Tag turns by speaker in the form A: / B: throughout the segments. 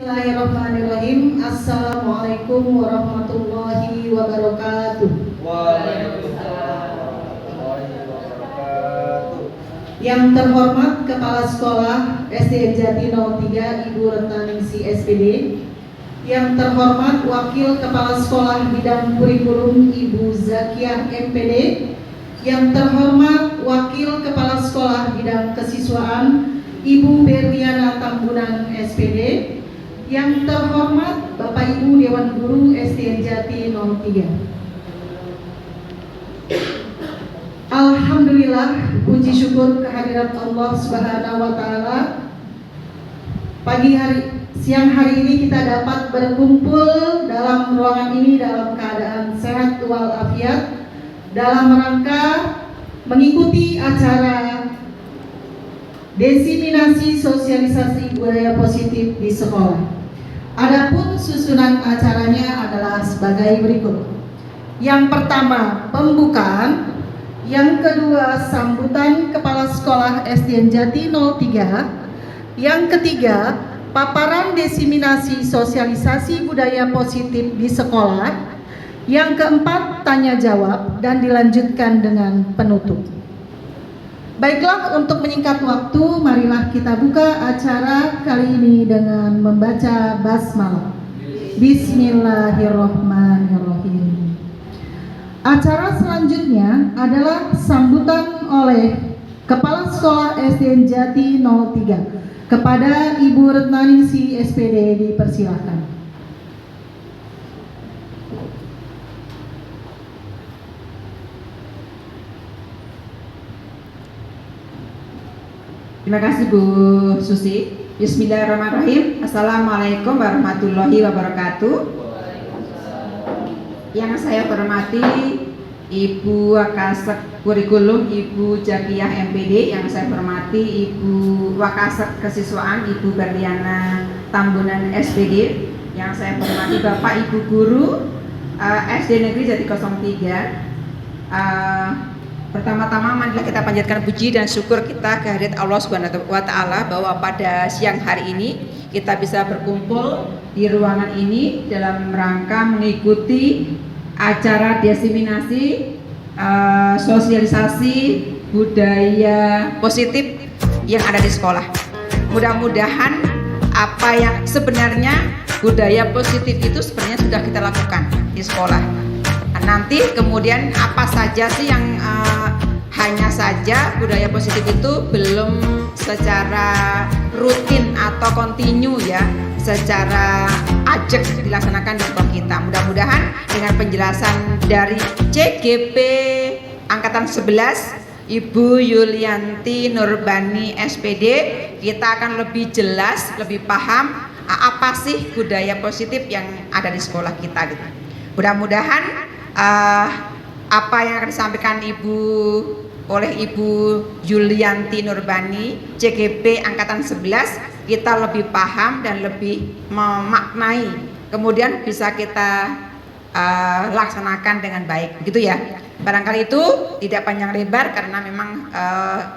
A: Bismillahirrahmanirrahim. Assalamualaikum warahmatullahi wabarakatuh.
B: Waalaikumsalam warahmatullahi wabarakatuh.
A: Yang terhormat Kepala Sekolah SDN Jati 03 Ibu Rentaningsi SPD. Yang terhormat Wakil Kepala Sekolah Bidang Kurikulum Ibu Zakiah MPD. Yang terhormat Wakil Kepala Sekolah Bidang Kesiswaan Ibu Berliana Tambunan SPD. Yang terhormat Bapak Ibu Dewan Guru SDN Jati 03. Alhamdulillah, puji syukur kehadirat Allah Subhanahu wa taala. Siang hari ini kita dapat berkumpul dalam ruangan ini dalam keadaan sehat walafiat dalam rangka mengikuti acara desiminasi sosialisasi budaya positif di sekolah. Adapun susunan acaranya adalah sebagai berikut. Yang pertama, pembukaan. Yang kedua, sambutan Kepala Sekolah SDN Jati 03. Yang ketiga, paparan desiminasi sosialisasi budaya positif di sekolah. Yang keempat, tanya jawab dan dilanjutkan dengan penutup. Baiklah, untuk menyingkat waktu, marilah kita buka acara kali ini dengan membaca basmalah. Bismillahirrahmanirrahim. Acara selanjutnya adalah sambutan oleh Kepala Sekolah SDN Jati 03 kepada Ibu Rentaningsi SPD, dipersilakan.
C: Terima kasih Bu Susi. Bismillahirrahmanirrahim. Assalamualaikum warahmatullahi wabarakatuh. Yang saya hormati Ibu Wakasek Kurikulum Ibu Zakiah MPD. Yang saya hormati Ibu Wakasek Kesiswaan Ibu Berliana Tambunan SPD. Yang saya hormati Bapak Ibu Guru SD Negeri Jati 03. Pertama-tama marilah kita panjatkan puji dan syukur kita kehadirat Allah Subhanahu wa taala bahwa pada siang hari ini kita bisa berkumpul di ruangan ini dalam rangka mengikuti acara desiminasi sosialisasi budaya positif yang ada di sekolah. Mudah-mudahan apa yang sebenarnya budaya positif itu sebenarnya sudah kita lakukan di sekolah. Nanti kemudian apa saja sih yang hanya saja budaya positif itu belum secara rutin atau kontinu ya, secara ajak dilaksanakan di sekolah kita. Mudah-mudahan dengan penjelasan dari CGP Angkatan 11 Ibu Yulianti Nurbani SPD, kita akan lebih jelas, lebih paham apa sih budaya positif yang ada di sekolah kita gitu. Mudah-mudahan apa yang akan disampaikan oleh Ibu Yulianti Nurbani CGP Angkatan 11 kita lebih paham dan lebih memaknai, kemudian bisa kita laksanakan dengan baik, begitu ya. Barangkali itu tidak panjang lebar karena memang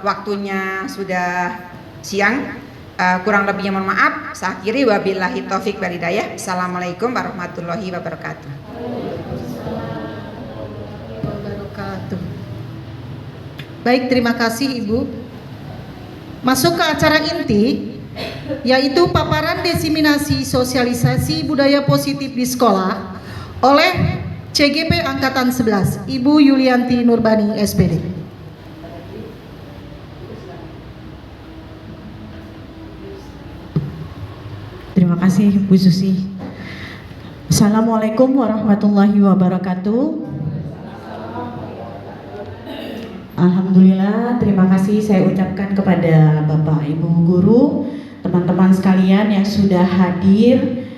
C: waktunya sudah siang. Kurang lebihnya mohon maaf. Saya akhiri, wabillahi taufik wal hidayah. Assalamualaikum warahmatullahi wabarakatuh.
A: Baik, terima kasih Ibu. Masuk ke acara inti, yaitu paparan desiminasi sosialisasi budaya positif di sekolah oleh CGP Angkatan 11 Ibu Yulianti Nurbani SPD.
D: Terima kasih Bu Susi. Assalamualaikum warahmatullahi wabarakatuh. Alhamdulillah, terima kasih saya ucapkan kepada Bapak Ibu Guru, teman-teman sekalian yang sudah hadir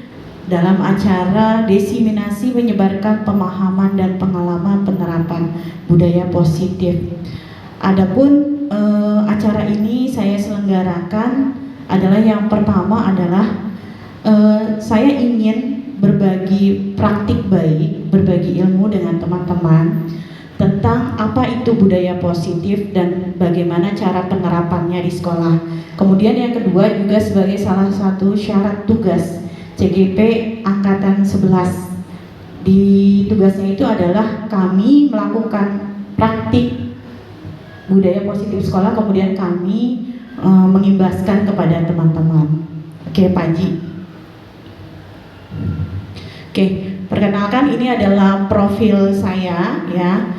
D: dalam acara desiminasi menyebarkan pemahaman dan pengalaman penerapan budaya positif. Adapun acara ini saya selenggarakan adalah yang pertama adalah saya ingin berbagi praktik baik, berbagi ilmu dengan teman-teman tentang apa itu budaya positif dan bagaimana cara penerapannya di sekolah. Kemudian yang kedua juga sebagai salah satu syarat tugas CGP Angkatan 11. Di tugasnya itu adalah kami melakukan praktik budaya positif sekolah, kemudian kami mengimbaskan kepada teman-teman. Oke, Pak Haji. Oke, perkenalkan ini adalah profil saya ya.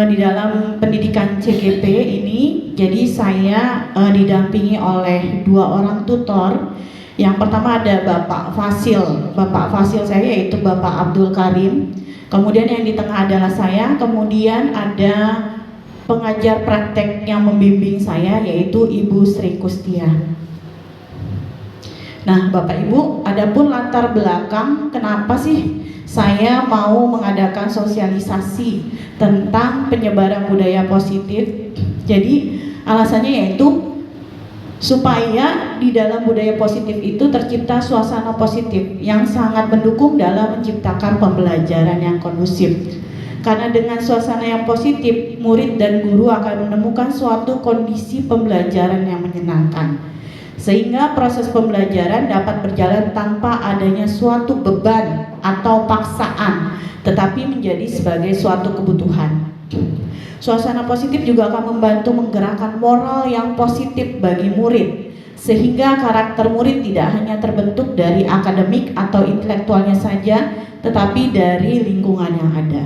D: Di dalam pendidikan CGP ini, jadi saya didampingi oleh 2 orang tutor. Yang pertama ada Bapak Fasil. Bapak Fasil saya yaitu Bapak Abdul Karim. Kemudian yang di tengah adalah saya. Kemudian ada pengajar praktek yang membimbing saya yaitu Ibu Sri Kustia. Nah, Bapak Ibu, adapun latar belakang kenapa sih saya mau mengadakan sosialisasi tentang penyebaran budaya positif. Jadi alasannya yaitu supaya di dalam budaya positif itu tercipta suasana positif yang sangat mendukung dalam menciptakan pembelajaran yang kondusif. Karena dengan suasana yang positif, murid dan guru akan menemukan suatu kondisi pembelajaran yang menyenangkan, sehingga proses pembelajaran dapat berjalan tanpa adanya suatu beban atau paksaan, tetapi menjadi sebagai suatu kebutuhan. Suasana positif juga akan membantu menggerakkan moral yang positif bagi murid, sehingga karakter murid tidak hanya terbentuk dari akademik atau intelektualnya saja, tetapi dari lingkungan yang ada.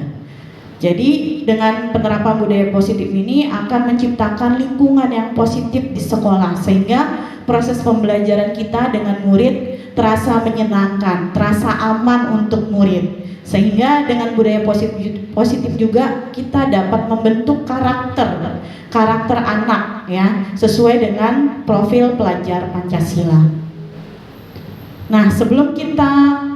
D: Jadi dengan penerapan budaya positif ini akan menciptakan lingkungan yang positif di sekolah, sehingga proses pembelajaran kita dengan murid terasa menyenangkan, terasa aman untuk murid. Sehingga dengan budaya positif juga kita dapat membentuk karakter anak ya, sesuai dengan profil pelajar Pancasila. Nah, sebelum kita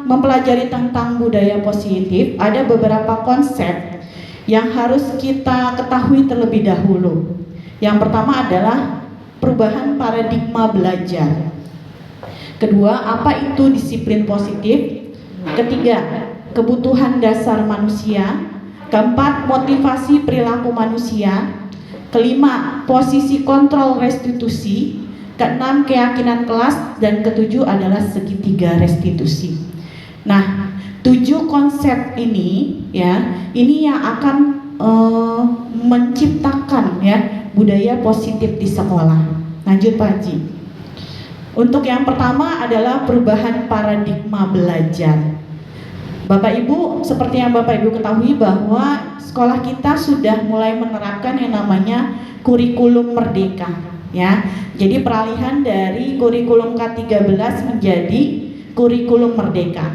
D: mempelajari tentang budaya positif, ada beberapa konsep yang harus kita ketahui terlebih dahulu. Yang pertama adalah perubahan paradigma belajar. Kedua, apa itu disiplin positif? Ketiga, kebutuhan dasar manusia. Keempat, motivasi perilaku manusia. Kelima, posisi kontrol restitusi. Keenam, keyakinan kelas. Dan ketujuh adalah segitiga restitusi. Nah, 7 konsep ini ya, ini yang akan menciptakan ya budaya positif di sekolah. Lanjut Pak Haji. Untuk yang pertama adalah perubahan paradigma belajar. Bapak Ibu, seperti yang Bapak Ibu ketahui bahwa sekolah kita sudah mulai menerapkan yang namanya kurikulum merdeka ya. Jadi peralihan dari kurikulum K13 menjadi kurikulum merdeka,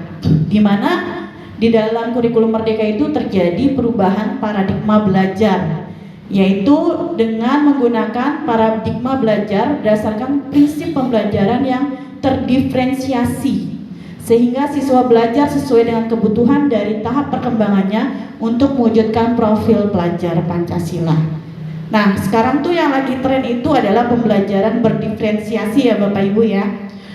D: di mana di dalam kurikulum merdeka itu terjadi perubahan paradigma belajar, yaitu dengan menggunakan paradigma belajar berdasarkan prinsip pembelajaran yang terdiferensiasi, sehingga siswa belajar sesuai dengan kebutuhan dari tahap perkembangannya untuk mewujudkan profil pelajar Pancasila. Nah, sekarang tuh yang lagi tren itu adalah pembelajaran berdiferensiasi ya Bapak Ibu ya.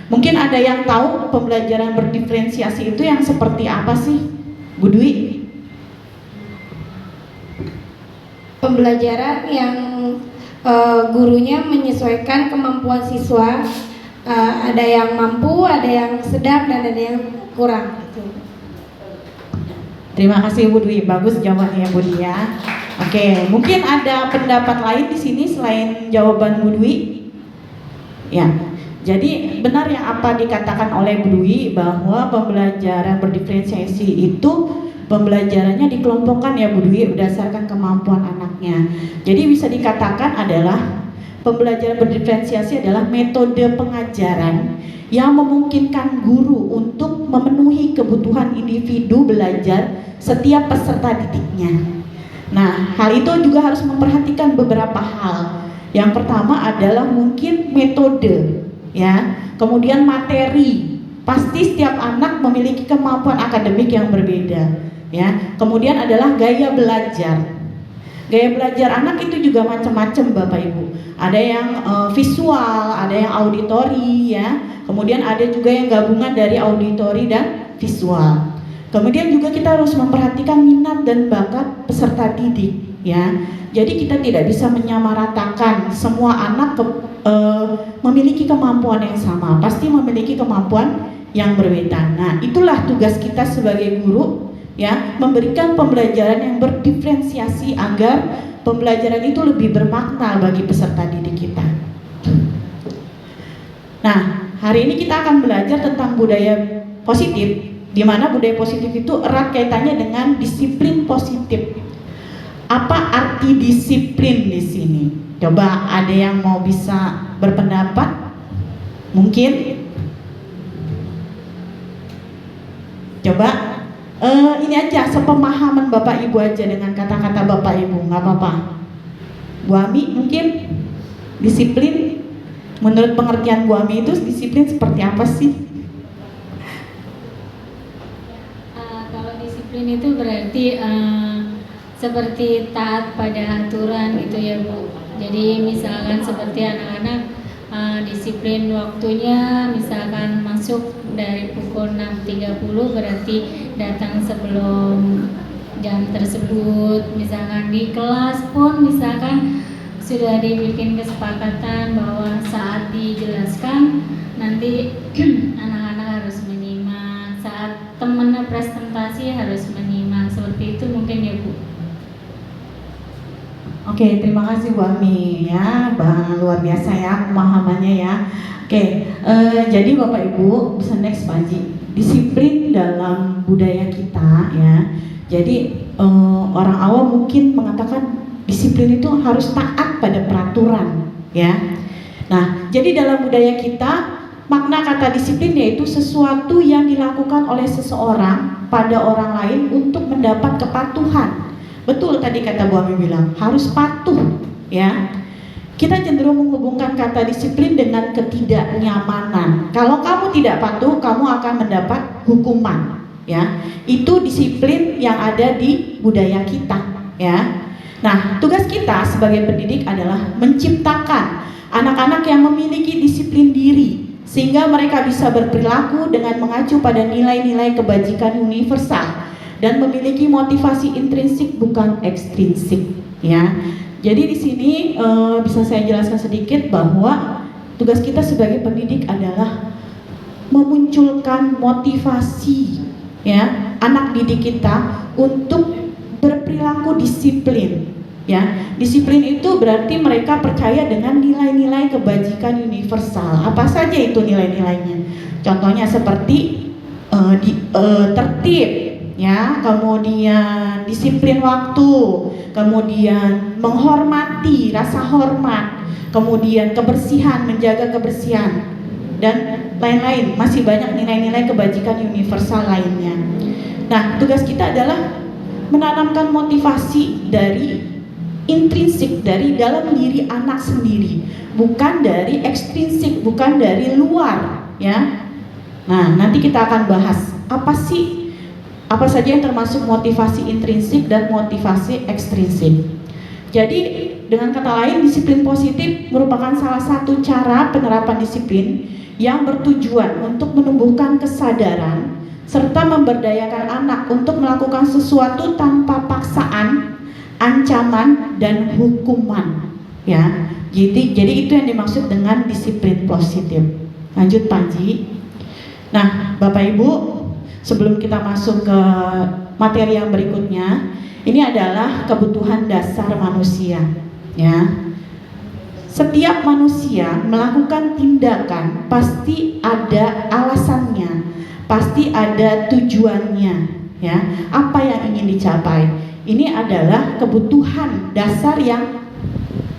D: Mungkin ada yang tahu pembelajaran berdiferensiasi itu yang seperti apa sih, Bu Dwi?
E: Pembelajaran yang gurunya menyesuaikan kemampuan siswa, ada yang mampu, ada yang sedang, dan ada yang kurang.
D: Terima kasih Bu Dwi, bagus jawabannya Bu Dwi ya. Oke, mungkin ada pendapat lain di sini selain jawaban Bu Dwi? Ya. Jadi benar yang apa dikatakan oleh Bu Dwi bahwa pembelajaran berdiferensiasi itu pembelajarannya dikelompokkan ya Bu Dwi berdasarkan kemampuan anaknya. Jadi bisa dikatakan adalah pembelajaran berdiferensiasi adalah metode pengajaran yang memungkinkan guru untuk memenuhi kebutuhan individu belajar setiap peserta didiknya. Nah, hal itu juga harus memperhatikan beberapa hal. Yang pertama adalah mungkin metode ya, kemudian materi. Pasti setiap anak memiliki kemampuan akademik yang berbeda ya. Kemudian adalah gaya belajar. Gaya belajar anak itu juga macam-macam Bapak Ibu. Ada yang visual, ada yang auditori ya. Kemudian ada juga yang gabungan dari auditori dan visual. Kemudian juga kita harus memperhatikan minat dan bakat peserta didik ya. Jadi kita tidak bisa menyamaratakan semua anak memiliki kemampuan yang sama. Pasti memiliki kemampuan yang berbeda. Nah, itulah tugas kita sebagai guru, ya, memberikan pembelajaran yang berdiferensiasi agar pembelajaran itu lebih bermakna bagi peserta didik kita. Nah, hari ini kita akan belajar tentang budaya positif, di mana budaya positif itu erat kaitannya dengan disiplin positif. Apa arti disiplin di sini? Coba ada yang mau bisa berpendapat? Mungkin? Coba ini aja sepemahaman Bapak Ibu aja dengan kata-kata Bapak Ibu, nggak apa-apa. Bu Ami mungkin disiplin menurut pengertian Bu Ami itu disiplin seperti apa sih?
F: Kalau disiplin itu berarti seperti taat pada aturan gitu ya Bu. Jadi misalkan seperti anak-anak disiplin waktunya, misalkan masuk dari pukul 6.30 berarti datang sebelum jam tersebut. Misalkan di kelas pun misalkan sudah dibikin kesepakatan bahwa saat dijelaskan nanti anak-anak harus menyimak, saat temennya presentasi harus menyimak, seperti itu mungkin ya Bu.
D: Oke, terima kasih Bu Ami ya, luar biasa ya pemahamannya ya. Oke, jadi Bapak Ibu bisa next Pak Haji. Disiplin dalam budaya kita ya. Jadi orang awam mungkin mengatakan disiplin itu harus taat pada peraturan ya. Nah, jadi dalam budaya kita makna kata disiplin yaitu sesuatu yang dilakukan oleh seseorang pada orang lain untuk mendapat kepatuhan. Betul tadi kata Bu Ami bilang, harus patuh ya. Kita cenderung menghubungkan kata disiplin dengan ketidaknyamanan. Kalau kamu tidak patuh, kamu akan mendapat hukuman ya. Itu disiplin yang ada di budaya kita ya. Nah, tugas kita sebagai pendidik adalah menciptakan anak-anak yang memiliki disiplin diri sehingga mereka bisa berperilaku dengan mengacu pada nilai-nilai kebajikan universal dan memiliki motivasi intrinsik bukan ekstrinsik ya. Jadi di sini bisa saya jelaskan sedikit bahwa tugas kita sebagai pendidik adalah memunculkan motivasi ya anak didik kita untuk berperilaku disiplin ya. Disiplin itu berarti mereka percaya dengan nilai-nilai kebajikan universal. Apa saja itu nilai-nilainya? Contohnya seperti tertib ya, kemudian disiplin waktu, kemudian menghormati, rasa hormat, kemudian kebersihan, menjaga kebersihan, dan lain-lain. Masih banyak nilai-nilai kebajikan universal lainnya. Nah, tugas kita adalah menanamkan motivasi dari intrinsik, dari dalam diri anak sendiri, bukan dari ekstrinsik, bukan dari luar ya. Nah, nanti kita akan bahas apa saja yang termasuk motivasi intrinsik dan motivasi ekstrinsik. Jadi dengan kata lain, disiplin positif merupakan salah satu cara penerapan disiplin yang bertujuan untuk menumbuhkan kesadaran serta memberdayakan anak untuk melakukan sesuatu tanpa paksaan, ancaman, dan hukuman ya. Jadi itu yang dimaksud dengan disiplin positif. Lanjut Pak Haji. Nah, Bapak Ibu, sebelum kita masuk ke materi yang berikutnya, ini adalah kebutuhan dasar manusia ya. Setiap manusia melakukan tindakan pasti ada alasannya, pasti ada tujuannya ya. Apa yang ingin dicapai? Ini adalah kebutuhan dasar yang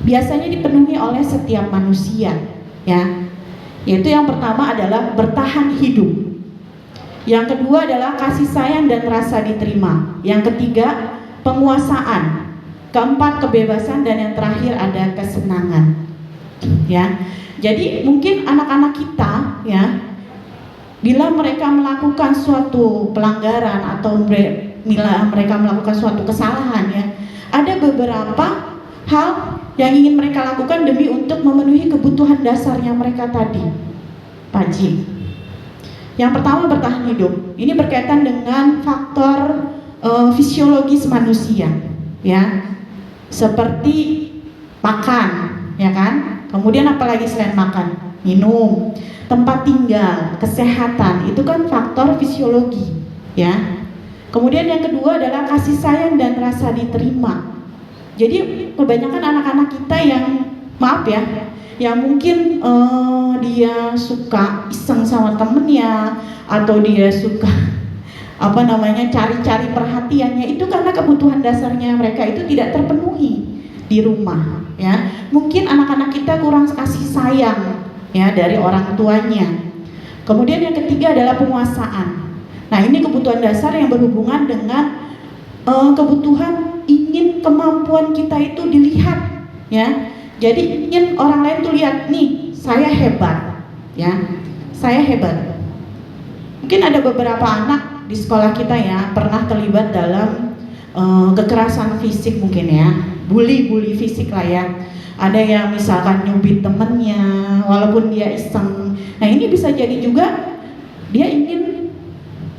D: biasanya dipenuhi oleh setiap manusia ya. Yaitu yang pertama adalah bertahan hidup. Yang kedua adalah kasih sayang dan rasa diterima. Yang ketiga, penguasaan. Keempat, kebebasan, dan yang terakhir ada kesenangan. Ya. Jadi mungkin anak-anak kita ya, bila mereka melakukan suatu pelanggaran atau bila mereka melakukan suatu kesalahan ya, ada beberapa hal yang ingin mereka lakukan demi untuk memenuhi kebutuhan dasarnya mereka tadi, Pak Haji. Yang pertama, bertahan hidup. Ini berkaitan dengan faktor fisiologis manusia ya, seperti makan ya kan. Kemudian apalagi selain makan? minum, tempat tinggal, kesehatan, itu kan faktor fisiologi, ya. Kemudian yang kedua adalah kasih sayang dan rasa diterima. Jadi kebanyakan anak-anak kita yang maaf ya, yang mungkin dia suka iseng sama temennya, atau dia suka cari-cari perhatiannya, itu karena kebutuhan dasarnya mereka itu tidak terpenuhi di rumah, ya. Mungkin anak-anak kita kurang kasih sayang, ya, dari orang tuanya. Kemudian yang ketiga adalah penguasaan. Nah, ini kebutuhan dasar yang berhubungan dengan kebutuhan ingin kemampuan kita itu dilihat, ya. Jadi ingin orang lain tuh lihat, nih, saya hebat, ya, saya hebat. Mungkin ada beberapa anak di sekolah kita ya pernah terlibat dalam kekerasan fisik mungkin ya, bully fisik lah ya. Ada yang misalkan nyubit temennya walaupun dia iseng. Nah, ini bisa jadi juga dia ingin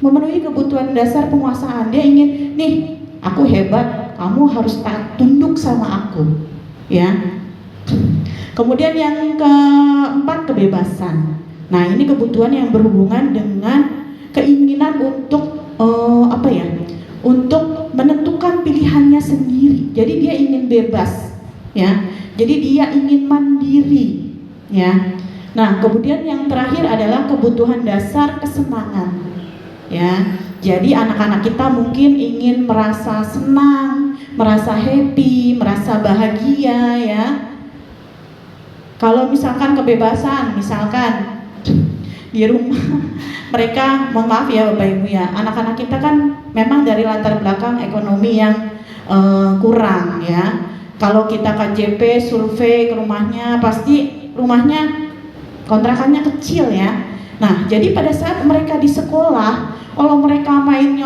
D: memenuhi kebutuhan dasar penguasaan. Dia ingin, nih, aku hebat, kamu harus tunduk sama aku, ya. Kemudian yang keempat, kebebasan. Nah, ini kebutuhan yang berhubungan dengan keinginan untuk untuk menentukan pilihannya sendiri. Jadi dia ingin bebas, ya. Jadi dia ingin mandiri, ya. Nah, kemudian yang terakhir adalah kebutuhan dasar kesenangan, ya. Jadi anak-anak kita mungkin ingin merasa senang, merasa happy, merasa bahagia, ya. Kalau misalkan kebebasan, misalkan di rumah mereka, mohon maaf ya Bapak Ibu ya, anak-anak kita kan memang dari latar belakang ekonomi yang kurang, ya. Kalau kita KJP survei ke rumahnya, pasti rumahnya kontrakannya kecil, ya. Nah, jadi pada saat mereka di sekolah, kalau mereka main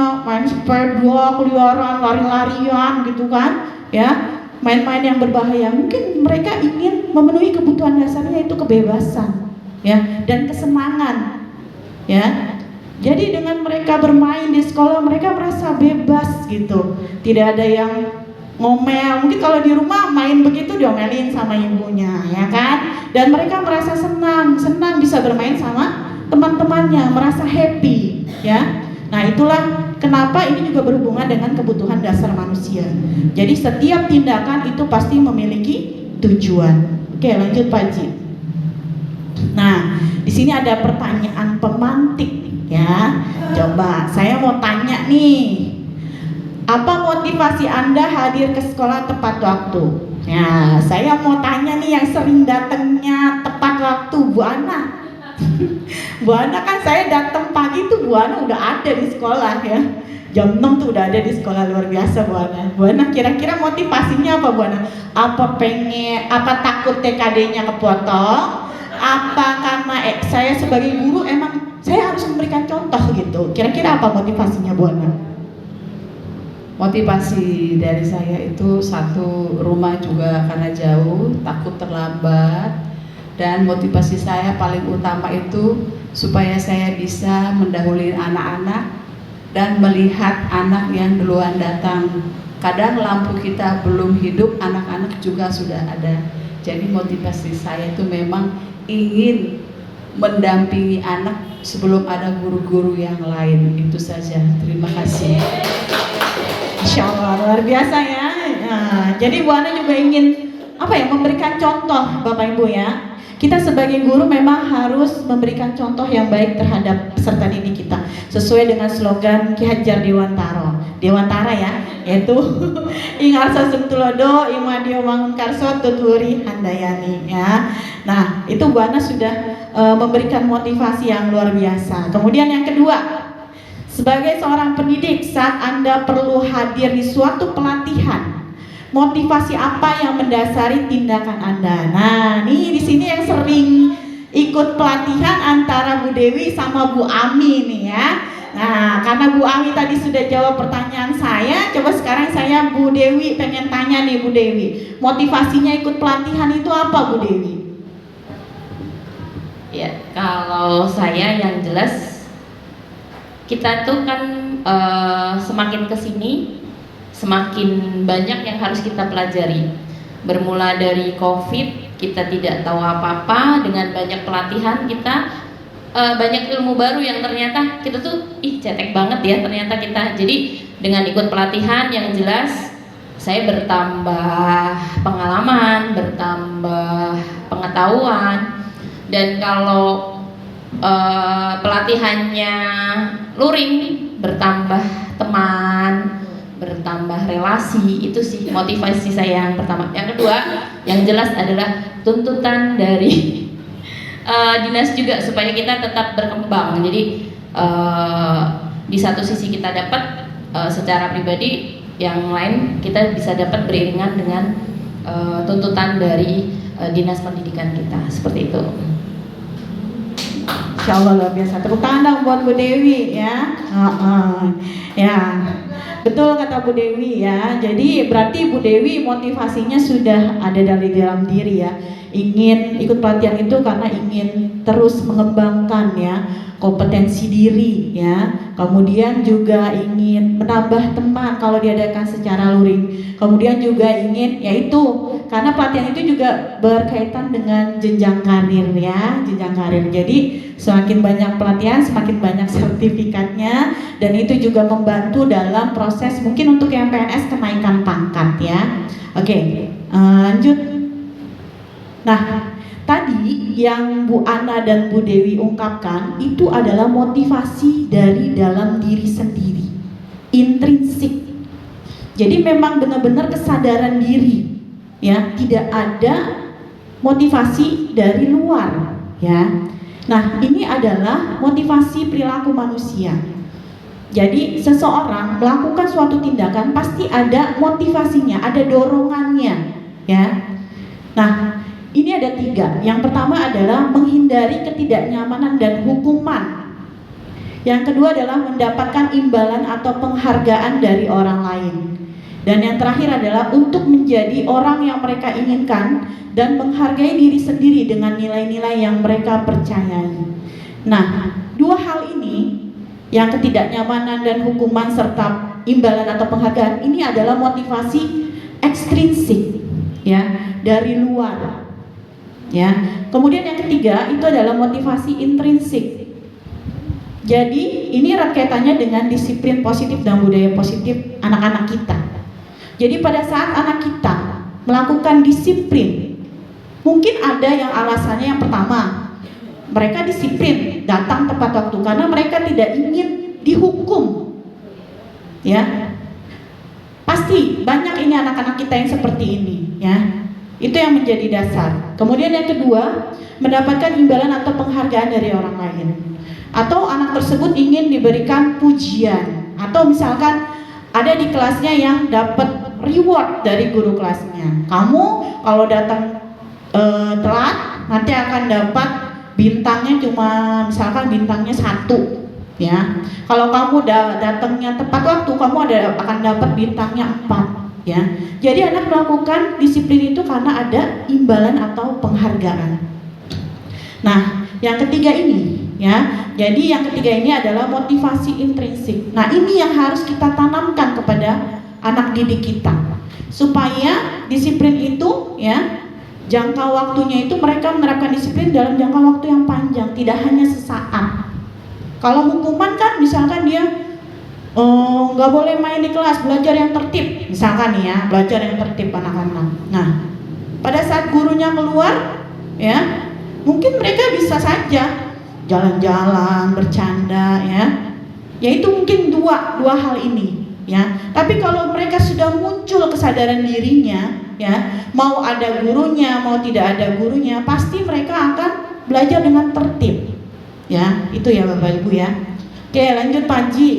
D: sepeda, keliaran, lari-larian gitu kan, ya, main-main yang berbahaya, mungkin mereka ingin memenuhi kebutuhan dasarnya itu kebebasan, ya, dan kesenangan, ya. Jadi dengan mereka bermain di sekolah, mereka merasa bebas gitu, tidak ada yang ngomel. Mungkin kalau di rumah main begitu diomelin sama ibunya, ya kan, dan mereka merasa senang bisa bermain sama teman-temannya, merasa happy, ya. Nah, itulah kenapa ini juga berhubungan dengan kebutuhan dasar manusia. Jadi setiap tindakan itu pasti memiliki tujuan. Oke, lanjut Pak Ji. Nah, di sini ada pertanyaan pemantik, ya. Coba saya mau tanya nih, apa motivasi Anda hadir ke sekolah tepat waktu? Ya, saya mau tanya nih yang sering datangnya tepat waktu, Bu Ana. Bu Ana kan saya datang pagi tuh Bu Ana udah ada di sekolah, ya. Jam 6 tuh udah ada di sekolah, luar biasa Bu Ana. Bu Ana kira-kira motivasinya apa Bu Ana? Apa takut TKD-nya kepotong? Apa karena saya sebagai guru emang saya harus memberikan contoh gitu? Kira-kira apa motivasinya Bu Ana?
G: Motivasi dari saya itu satu, rumah juga karena jauh, takut terlambat. Dan motivasi saya paling utama itu supaya saya bisa mendahului anak-anak dan melihat anak yang duluan datang. Kadang lampu kita belum hidup, anak-anak juga sudah ada. Jadi motivasi saya itu memang ingin mendampingi anak sebelum ada guru-guru yang lain. Itu saja. Terima kasih.
D: Insya Allah, luar biasa ya. Nah, jadi Bu Ana juga ingin memberikan contoh Bapak Ibu ya. Kita sebagai guru memang harus memberikan contoh yang baik terhadap peserta didik kita, sesuai dengan slogan Ki Hajar Dewantara ya, yaitu Ingarsa Sumtulodo Imadio Mangunkarso Tuturi Handayani, ya. Nah, itu Bu Ana sudah memberikan motivasi yang luar biasa. Kemudian yang kedua, sebagai seorang pendidik, saat Anda perlu hadir di suatu pelatihan, motivasi apa yang mendasari tindakan Anda? Nah, nih di sini yang sering ikut pelatihan antara Bu Dewi sama Bu Ami nih ya. Nah, karena Bu Ami tadi sudah jawab pertanyaan saya, coba sekarang saya Bu Dewi pengen tanya nih Bu Dewi, motivasinya ikut pelatihan itu apa Bu Dewi?
H: Ya, kalau saya yang jelas, kita tuh kan semakin kesini semakin banyak yang harus kita pelajari. Bermula dari COVID, kita tidak tahu apa-apa, dengan banyak pelatihan kita banyak ilmu baru yang ternyata kita tuh cetek banget ya ternyata kita. Jadi dengan ikut pelatihan yang jelas saya bertambah pengalaman, bertambah pengetahuan, dan kalau pelatihannya luring bertambah teman, bertambah relasi. Itu sih motivasi saya yang pertama. Yang kedua yang jelas adalah tuntutan dari dinas juga supaya kita tetap berkembang. Jadi di satu sisi kita dapat secara pribadi, yang lain kita bisa dapat beriringan dengan tuntutan dari dinas pendidikan kita, seperti itu.
D: Insya Allah luar biasa. Tepuk tangan dong buat Bu Dewi ya. Ya, betul kata Bu Dewi ya. Jadi berarti Bu Dewi motivasinya sudah ada dari dalam diri ya. Ingin ikut pelatihan itu karena ingin terus mengembangkan ya kompetensi diri ya. Kemudian juga ingin menambah teman kalau diadakan secara luring. Kemudian juga ingin, yaitu karena pelatihan itu juga berkaitan dengan jenjang karir ya, jenjang karir. Jadi semakin banyak pelatihan, semakin banyak sertifikatnya, dan itu juga membantu dalam proses mungkin untuk yang PNS kenaikan pangkat ya. Oke, lanjut. Nah, tadi yang Bu Ana dan Bu Dewi ungkapkan itu adalah motivasi dari dalam diri sendiri, intrinsik. Jadi memang benar-benar kesadaran diri, ya, tidak ada motivasi dari luar, ya. Nah, ini adalah motivasi perilaku manusia. Jadi seseorang melakukan suatu tindakan pasti ada motivasinya, ada dorongannya, ya. Nah, ini ada 3. Yang pertama adalah menghindari ketidaknyamanan dan hukuman. Yang kedua adalah mendapatkan imbalan atau penghargaan dari orang lain. Dan yang terakhir adalah untuk menjadi orang yang mereka inginkan dan menghargai diri sendiri dengan nilai-nilai yang mereka percayai. Nah, 2 hal ini, yang ketidaknyamanan dan hukuman serta imbalan atau penghargaan, ini adalah motivasi ekstrinsik, ya, dari luar. Ya. Kemudian yang ketiga itu adalah motivasi intrinsik. Jadi ini erat kaitannya dengan disiplin positif dan budaya positif anak-anak kita. Jadi pada saat anak kita melakukan disiplin, mungkin ada yang alasannya yang pertama, mereka disiplin datang tepat waktu karena mereka tidak ingin dihukum. Ya. Pasti banyak ini anak-anak kita yang seperti ini, ya. Itu yang menjadi dasar. Kemudian yang kedua, mendapatkan imbalan atau penghargaan dari orang lain. Atau anak tersebut ingin diberikan pujian. Atau misalkan ada di kelasnya yang dapat reward dari guru kelasnya. Kamu kalau datang telat, nanti akan dapat bintangnya cuma misalkan bintangnya 1. Ya. Kalau kamu datangnya tepat waktu, kamu akan dapat bintangnya 4. Ya, jadi anak melakukan disiplin itu karena ada imbalan atau penghargaan. Nah, yang ketiga ini, ya, jadi yang ketiga ini adalah motivasi intrinsik. Nah, ini yang harus kita tanamkan kepada anak didik kita, supaya disiplin itu, ya, jangka waktunya itu mereka menerapkan disiplin dalam jangka waktu yang panjang, tidak hanya sesaat. Kalau hukuman kan, misalkan dia nggak boleh main di kelas, belajar yang tertib, misalkan nih ya, belajar yang tertib anak-anak. Nah, pada saat gurunya keluar, ya, mungkin mereka bisa saja jalan-jalan, bercanda, ya. Yaitu mungkin dua hal ini, ya. Tapi kalau mereka sudah muncul kesadaran dirinya, ya, mau ada gurunya, mau tidak ada gurunya, pasti mereka akan belajar dengan tertib. Ya, itu ya Bapak Ibu ya. Oke, lanjut Pak Haji.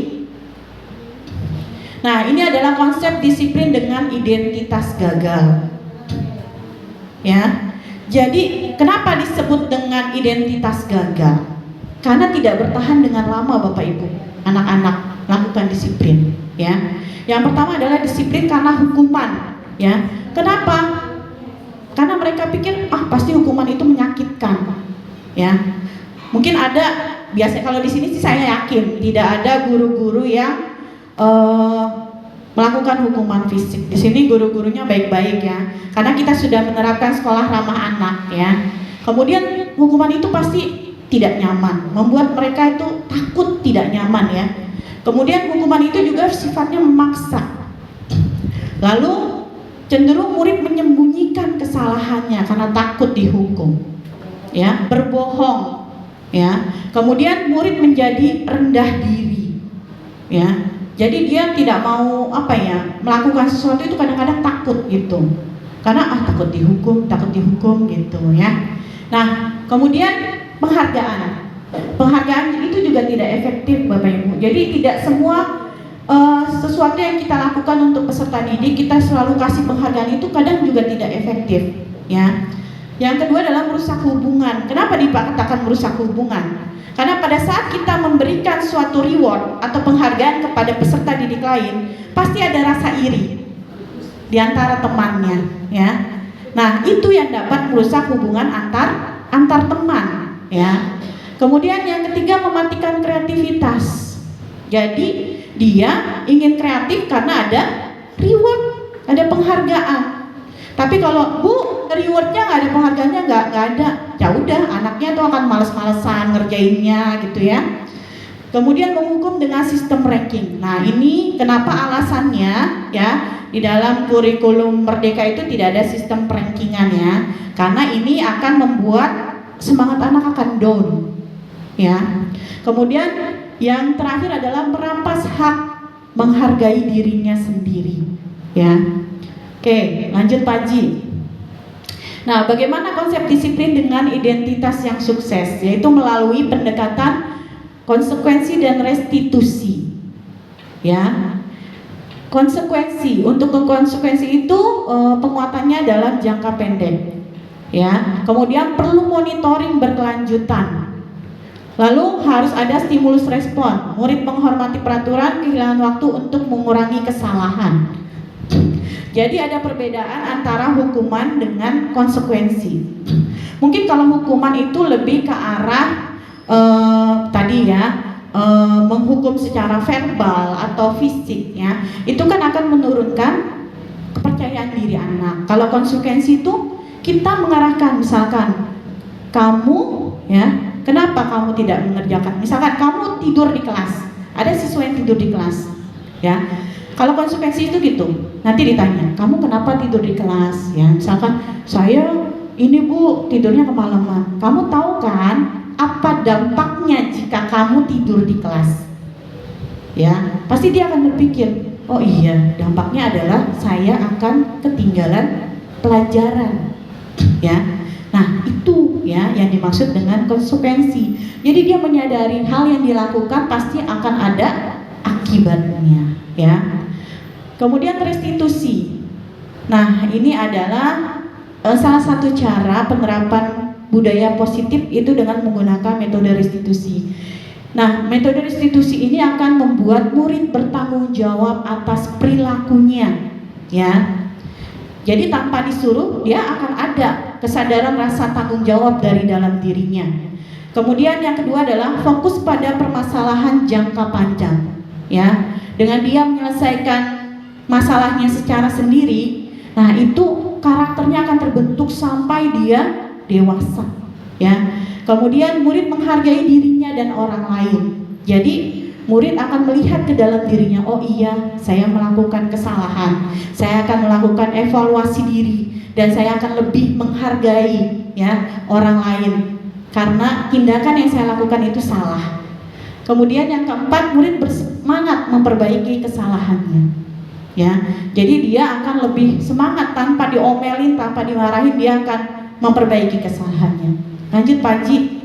D: Nah, ini adalah konsep disiplin dengan identitas gagal. Ya. Jadi, kenapa disebut dengan identitas gagal? Karena tidak bertahan dengan lama Bapak Ibu. Anak-anak lakukan disiplin, ya. Yang pertama adalah disiplin karena hukuman, ya. Kenapa? Karena mereka pikir, pasti hukuman itu menyakitkan. Ya. Mungkin ada, biasanya kalau di sini sih saya yakin tidak ada guru-guru yang melakukan hukuman fisik. Di sini guru-gurunya baik-baik ya, karena kita sudah menerapkan sekolah ramah anak ya. Kemudian hukuman itu pasti tidak nyaman, membuat mereka itu takut, tidak nyaman ya. Kemudian hukuman itu juga sifatnya memaksa. Lalu cenderung murid menyembunyikan kesalahannya karena takut dihukum, ya, berbohong, ya. Kemudian murid menjadi rendah diri, ya. Jadi dia tidak mau melakukan sesuatu itu kadang-kadang takut gitu, karena takut dihukum gitu ya. Nah, kemudian penghargaan itu juga tidak efektif Bapak Ibu. Jadi tidak semua sesuatu yang kita lakukan untuk peserta didik kita selalu kasih penghargaan, itu kadang juga tidak efektif ya. Yang kedua adalah merusak hubungan. Kenapa dikatakan merusak hubungan? Karena pada saat kita memberikan suatu reward atau penghargaan kepada peserta didik lain, pasti ada rasa iri di antara temannya ya. Nah, itu yang dapat merusak hubungan antar teman ya. Kemudian yang ketiga, mematikan kreativitas. Jadi dia ingin kreatif karena ada reward, ada penghargaan. Tapi kalau Bu, rewardnya nggak ada, penghargaannya nggak ada, ya udah anaknya tuh akan males-malesan ngerjainnya gitu ya. Kemudian menghukum dengan sistem ranking. Nah, ini kenapa alasannya ya, di dalam kurikulum Merdeka itu tidak ada sistem rankingan ya, karena ini akan membuat semangat anak akan down ya. Kemudian yang terakhir adalah merampas hak menghargai dirinya sendiri ya. Oke, lanjut Pak Ji. Nah, bagaimana konsep disiplin dengan identitas yang sukses? Yaitu melalui pendekatan konsekuensi dan restitusi ya. Konsekuensi, untuk konsekuensi itu penguatannya dalam jangka pendek ya. Kemudian perlu monitoring berkelanjutan. Lalu harus ada stimulus respon. Murid menghormati peraturan, kehilangan waktu untuk mengurangi kesalahan. Jadi ada perbedaan antara hukuman dengan konsekuensi. Mungkin kalau hukuman itu lebih ke arah menghukum secara verbal atau fisik ya. Itu kan akan menurunkan kepercayaan diri anak. Kalau konsekuensi itu kita mengarahkan, misalkan kamu ya, kenapa kamu tidak mengerjakan? Misalkan kamu tidur di kelas, ada siswa yang tidur di kelas, ya. Kalau konsekuensi itu gitu, nanti ditanya, kamu kenapa tidur di kelas? Ya, misalkan saya ini Bu tidurnya kemalaman. Kamu tahu kan apa dampaknya jika kamu tidur di kelas? Ya, pasti dia akan berpikir, oh iya, dampaknya adalah saya akan ketinggalan pelajaran, ya. Nah, itu ya yang dimaksud dengan konsekuensi. Jadi dia menyadari hal yang dilakukan pasti akan ada akibatnya ya. Kemudian restitusi. Nah, ini adalah salah satu cara penerapan budaya positif itu dengan menggunakan metode restitusi. Nah, metode restitusi ini akan membuat murid bertanggung jawab atas perilakunya ya. Jadi tanpa disuruh dia akan ada kesadaran rasa tanggung jawab dari dalam dirinya. Kemudian yang kedua adalah fokus pada permasalahan jangka panjang ya. Dengan dia menyelesaikan masalahnya secara sendiri, nah itu karakternya akan terbentuk sampai dia dewasa ya. Kemudian murid menghargai dirinya dan orang lain. Jadi murid akan melihat ke dalam dirinya, oh iya, saya melakukan kesalahan, saya akan melakukan evaluasi diri, dan saya akan lebih menghargai ya orang lain karena tindakan yang saya lakukan itu salah. Kemudian yang keempat, murid bersemangat memperbaiki kesalahannya ya. Jadi dia akan lebih semangat, tanpa diomelin, tanpa dimarahin, dia akan memperbaiki kesalahannya. Lanjut Pak Ji.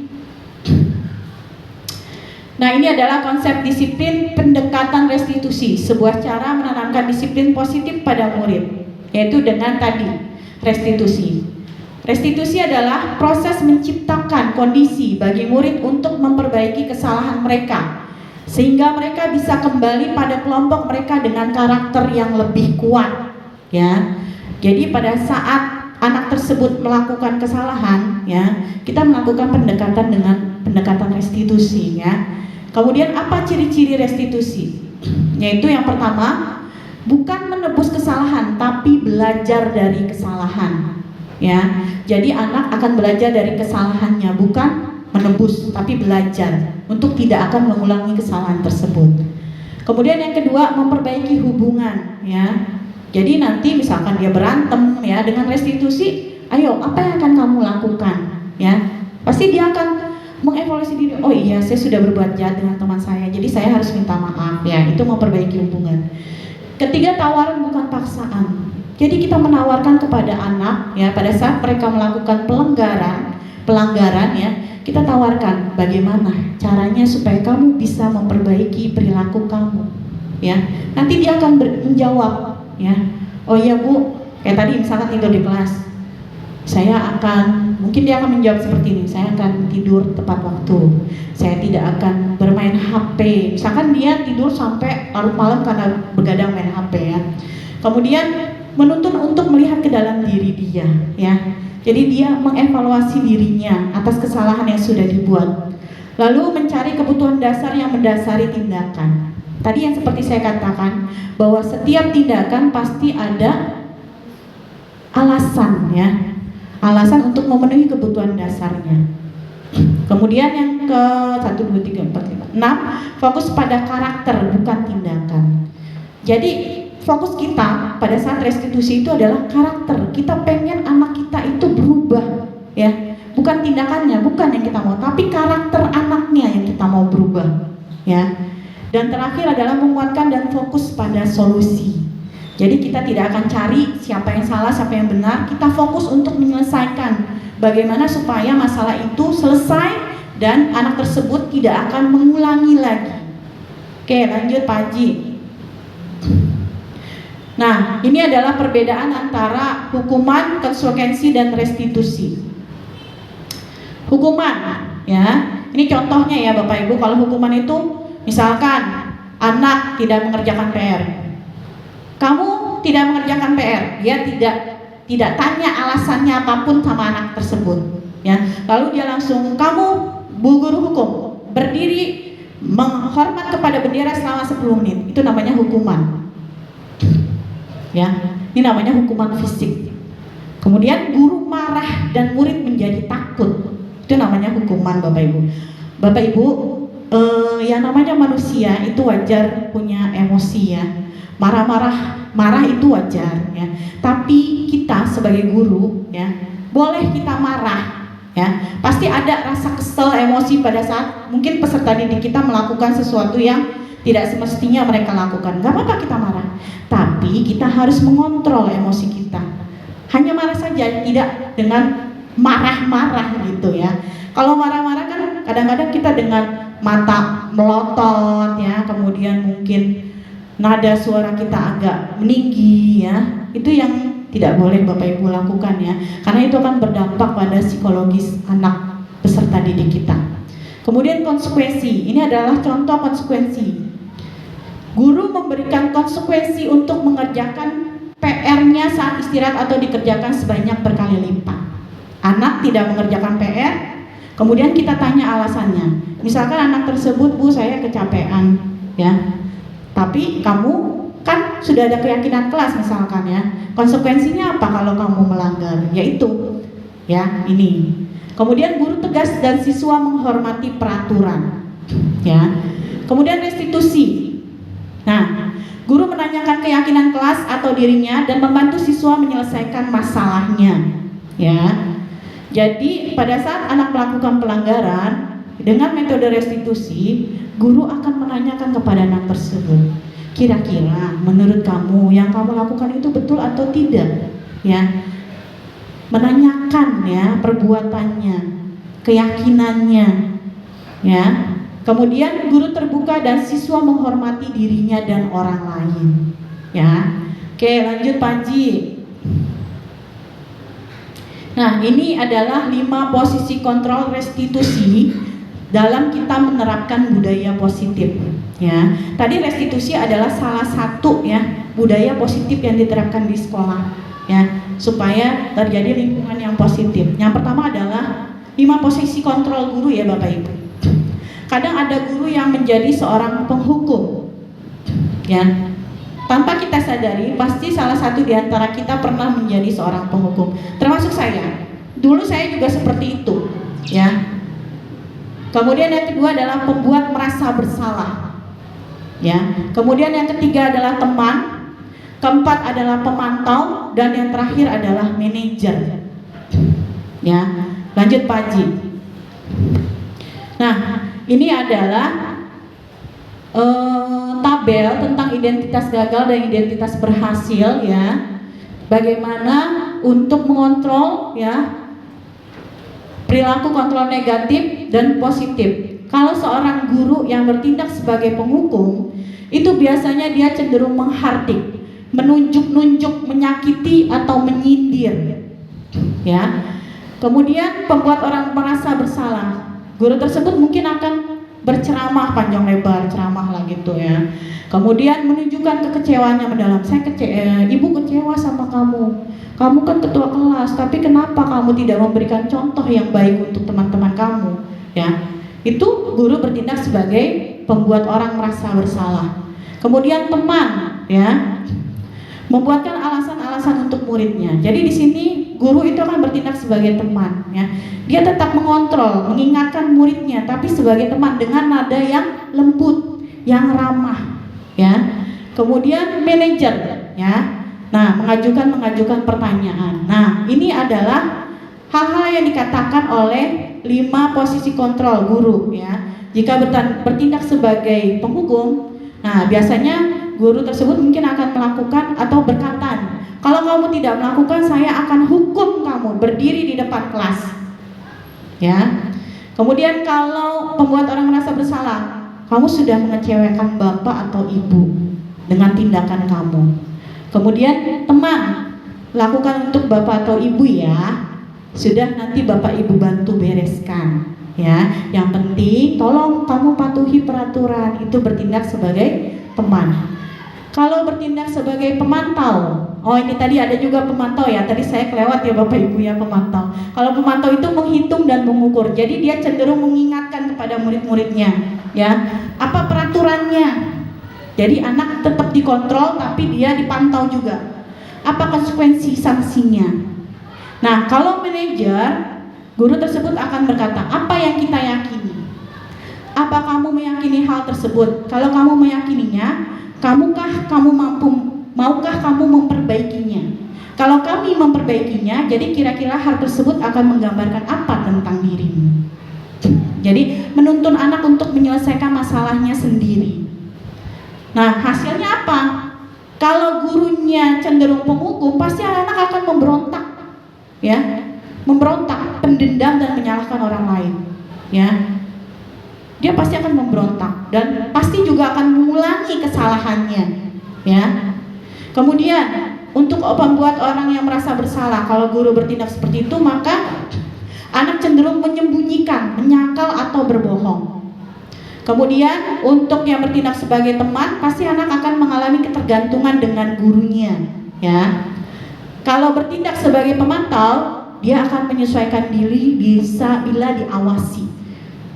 D: Nah, ini adalah konsep disiplin pendekatan restitusi, sebuah cara menanamkan disiplin positif pada murid, yaitu dengan tadi restitusi. Restitusi adalah proses menciptakan kondisi bagi murid untuk memperbaiki kesalahan mereka, sehingga mereka bisa kembali pada kelompok mereka dengan karakter yang lebih kuat ya. Jadi pada saat anak tersebut melakukan kesalahan ya, kita melakukan pendekatan dengan pendekatan restitusi ya. Kemudian apa ciri-ciri restitusi? Yaitu yang pertama, bukan menebus kesalahan tapi belajar dari kesalahan. Ya, jadi anak akan belajar dari kesalahannya, bukan menebus tapi belajar untuk tidak akan mengulangi kesalahan tersebut. Kemudian yang kedua, memperbaiki hubungan, ya. Jadi nanti misalkan dia berantem, ya, dengan restitusi, ayo apa yang akan kamu lakukan, ya? Pasti dia akan mengevaluasi diri. Oh iya, saya sudah berbuat jahat dengan teman saya, jadi saya harus minta maaf, ya. Itu memperbaiki hubungan. Ketiga, tawaran bukan paksaan. Jadi kita menawarkan kepada anak, ya, pada saat mereka melakukan pelanggaran, ya, kita tawarkan bagaimana caranya supaya kamu bisa memperbaiki perilaku kamu, ya. Nanti dia akan menjawab, ya. Oh iya Bu, kayak tadi misalkan tidur di kelas, mungkin dia akan menjawab seperti ini, saya akan tidur tepat waktu, saya tidak akan bermain HP. Misalkan dia tidur sampai larut malam karena begadang main HP, ya. Kemudian menuntun untuk melihat ke dalam diri dia, ya. Jadi dia mengevaluasi dirinya atas kesalahan yang sudah dibuat. Lalu mencari kebutuhan dasar yang mendasari tindakan. Tadi yang seperti saya katakan, bahwa setiap tindakan pasti ada alasan, ya. Alasan untuk memenuhi kebutuhan dasarnya. Kemudian yang ke 1, 2, 3, 4, 5, 6, fokus pada karakter bukan tindakan. Jadi fokus kita pada saat restitusi itu adalah karakter. Kita pengen anak kita itu berubah, ya. Bukan tindakannya, bukan yang kita mau, tapi karakter anaknya yang kita mau berubah, ya. Dan terakhir adalah menguatkan dan fokus pada solusi. Jadi kita tidak akan cari siapa yang salah, siapa yang benar. Kita fokus untuk menyelesaikan bagaimana supaya masalah itu selesai dan anak tersebut tidak akan mengulangi lagi. Oke, lanjut Pak Haji. Nah, ini adalah perbedaan antara hukuman, konsekuensi, dan restitusi. Hukuman, ya, ini contohnya ya Bapak Ibu. Kalau hukuman itu, misalkan anak tidak mengerjakan PR, kamu tidak mengerjakan PR, dia tidak tanya alasannya apapun sama anak tersebut, ya. Lalu dia langsung, kamu Bu Guru hukum, berdiri menghormat kepada bendera selama 10 menit. Itu namanya hukuman. Ya, ini namanya hukuman fisik. Kemudian guru marah dan murid menjadi takut. Itu namanya hukuman, Bapak Ibu. Bapak Ibu, yang namanya manusia itu wajar punya emosi, ya. Marah itu wajar, ya. Tapi kita sebagai guru, ya, boleh kita marah, ya. Pasti ada rasa kesel, emosi pada saat mungkin peserta didik kita melakukan sesuatu yang tidak semestinya mereka lakukan. Gak apa-apa kita marah, tapi kita harus mengontrol emosi kita. Hanya marah saja, tidak dengan marah-marah gitu, ya. Kalau marah-marah kan kadang-kadang kita dengan mata melotot, ya, kemudian mungkin nada suara kita agak meninggi, ya. Itu yang tidak boleh Bapak Ibu lakukan, ya, karena itu akan berdampak pada psikologis anak peserta didik kita. Kemudian konsekuensi, ini adalah contoh konsekuensi. Guru memberikan konsekuensi untuk mengerjakan PR-nya saat istirahat atau dikerjakan sebanyak berkali lipat. Anak tidak mengerjakan PR, kemudian kita tanya alasannya. Misalkan anak tersebut, Bu, saya kecapean, ya. Tapi kamu kan sudah ada keyakinan kelas misalkan, ya. Konsekuensinya apa kalau kamu melanggar? Yaitu, ya, ini. Kemudian guru tegas dan siswa menghormati peraturan, ya. Kemudian restitusi. Nah, guru menanyakan keyakinan kelas atau dirinya dan membantu siswa menyelesaikan masalahnya, ya. Jadi pada saat anak melakukan pelanggaran dengan metode restitusi, guru akan menanyakan kepada anak tersebut, kira-kira menurut kamu yang kamu lakukan itu betul atau tidak, ya. Menanyakan, ya, perbuatannya, keyakinannya, ya. Kemudian guru terbuka dan siswa menghormati dirinya dan orang lain, ya. Oke, lanjut Pak Haji. Nah, ini adalah 5 posisi kontrol restitusi dalam kita menerapkan budaya positif, ya. Tadi restitusi adalah salah satu, ya, budaya positif yang diterapkan di sekolah, ya, supaya terjadi lingkungan yang positif. Yang pertama adalah 5 posisi kontrol guru, ya Bapak Ibu. Kadang ada guru yang menjadi seorang penghukum, ya. tanpa kita sadari pasti salah satu di antara kita pernah menjadi seorang penghukum, termasuk saya. Dulu saya juga seperti itu, ya. Kemudian yang kedua adalah pembuat merasa bersalah, ya. Kemudian yang ketiga adalah teman, keempat adalah pemantau, dan yang terakhir adalah manajer. Ya, lanjut Pak Haji. Nah, ini adalah tabel tentang identitas gagal dan identitas berhasil, ya. Bagaimana untuk mengontrol, ya, perilaku kontrol negatif dan positif. Kalau seorang guru yang bertindak sebagai penghukum, itu biasanya dia cenderung menghardik, menunjuk-nunjuk, menyakiti atau menyindir, ya. Kemudian pembuat orang merasa bersalah. Guru tersebut mungkin akan berceramah panjang lebar, ceramah lah gitu, ya. Kemudian menunjukkan kekecewaannya mendalam. Ibu kecewa sama kamu. Kamu kan ketua kelas, tapi kenapa kamu tidak memberikan contoh yang baik untuk teman-teman kamu? Ya, itu guru bertindak sebagai pembuat orang merasa bersalah. Kemudian teman, ya, membuatkan alasan-alasan untuk muridnya. Jadi di sini guru itu akan bertindak sebagai teman, ya. Dia tetap mengontrol, mengingatkan muridnya, tapi sebagai teman dengan nada yang lembut, yang ramah, ya. Kemudian manajer, ya. Nah, mengajukan pertanyaan. Nah, ini adalah hal-hal yang dikatakan oleh 5 posisi kontrol guru, ya. Jika bertindak sebagai penghukum, nah biasanya guru tersebut mungkin akan melakukan atau berkata, kalau kamu tidak melakukan, saya akan hukum kamu berdiri di depan kelas, ya. Kemudian kalau pembuat orang merasa bersalah, kamu sudah mengecewakan bapak atau ibu dengan tindakan kamu. Kemudian teman, lakukan untuk bapak atau ibu, ya. Sudah, nanti bapak ibu bantu bereskan, ya. Yang penting tolong kamu patuhi peraturan. Itu bertindak sebagai teman. Kalau bertindak sebagai pemantau, oh ini tadi ada juga pemantau, ya. Tadi saya kelewat, ya Bapak Ibu, ya, pemantau. Kalau pemantau itu menghitung dan mengukur. Jadi dia cenderung mengingatkan kepada murid-muridnya, ya, apa peraturannya. Jadi anak tetap dikontrol tapi dia dipantau juga. Apa konsekuensi sanksinya? Nah, kalau manajer, guru tersebut akan berkata, apa yang kita yakini? Apa kamu meyakini hal tersebut? Kalau kamu meyakininya, maukah kamu memperbaikinya? Kalau kami memperbaikinya, jadi kira-kira hal tersebut akan menggambarkan apa tentang dirimu? Jadi menuntun anak untuk menyelesaikan masalahnya sendiri. Nah, hasilnya apa? Kalau gurunya cenderung penghukum, pasti anak akan memberontak, ya, memberontak, pendendam dan menyalahkan orang lain, ya. Dia pasti akan memberontak dan pasti juga akan mengulangi kesalahannya, ya. Kemudian untuk membuat orang yang merasa bersalah, kalau guru bertindak seperti itu, maka anak cenderung menyembunyikan, menyangkal atau berbohong. Kemudian untuk yang bertindak sebagai teman, pasti anak akan mengalami ketergantungan dengan gurunya, ya. Kalau bertindak sebagai pemantau, dia akan menyesuaikan diri bila diawasi,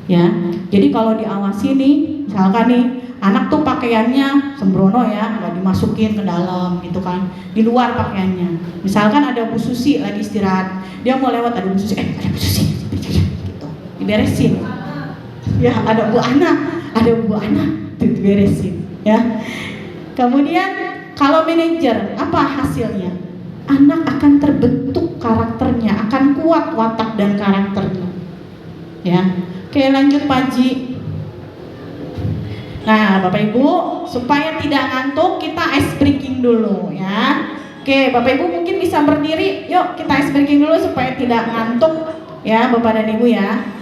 D: ya. Jadi kalau diawasi nih, misalkan nih anak tuh pakaiannya sembrono, ya, nggak dimasukin ke dalam gitu kan, di luar pakaiannya. Misalkan ada Bu Susi lagi istirahat, dia mau lewat, ada Bu Susi, ada Bu Susi, gitu, diberesin. Ya, ada Bu Ana, diberesin, ya. Kemudian kalau manajer, apa hasilnya? Anak akan terbentuk karakternya, akan kuat watak dan karakternya, ya. Oke, lanjut Pak Haji. Nah, Bapak Ibu, supaya tidak ngantuk, kita ice breaking dulu, ya. Oke, Bapak Ibu mungkin bisa berdiri. Yuk, kita ice breaking dulu supaya tidak ngantuk, ya, Bapak dan Ibu, ya.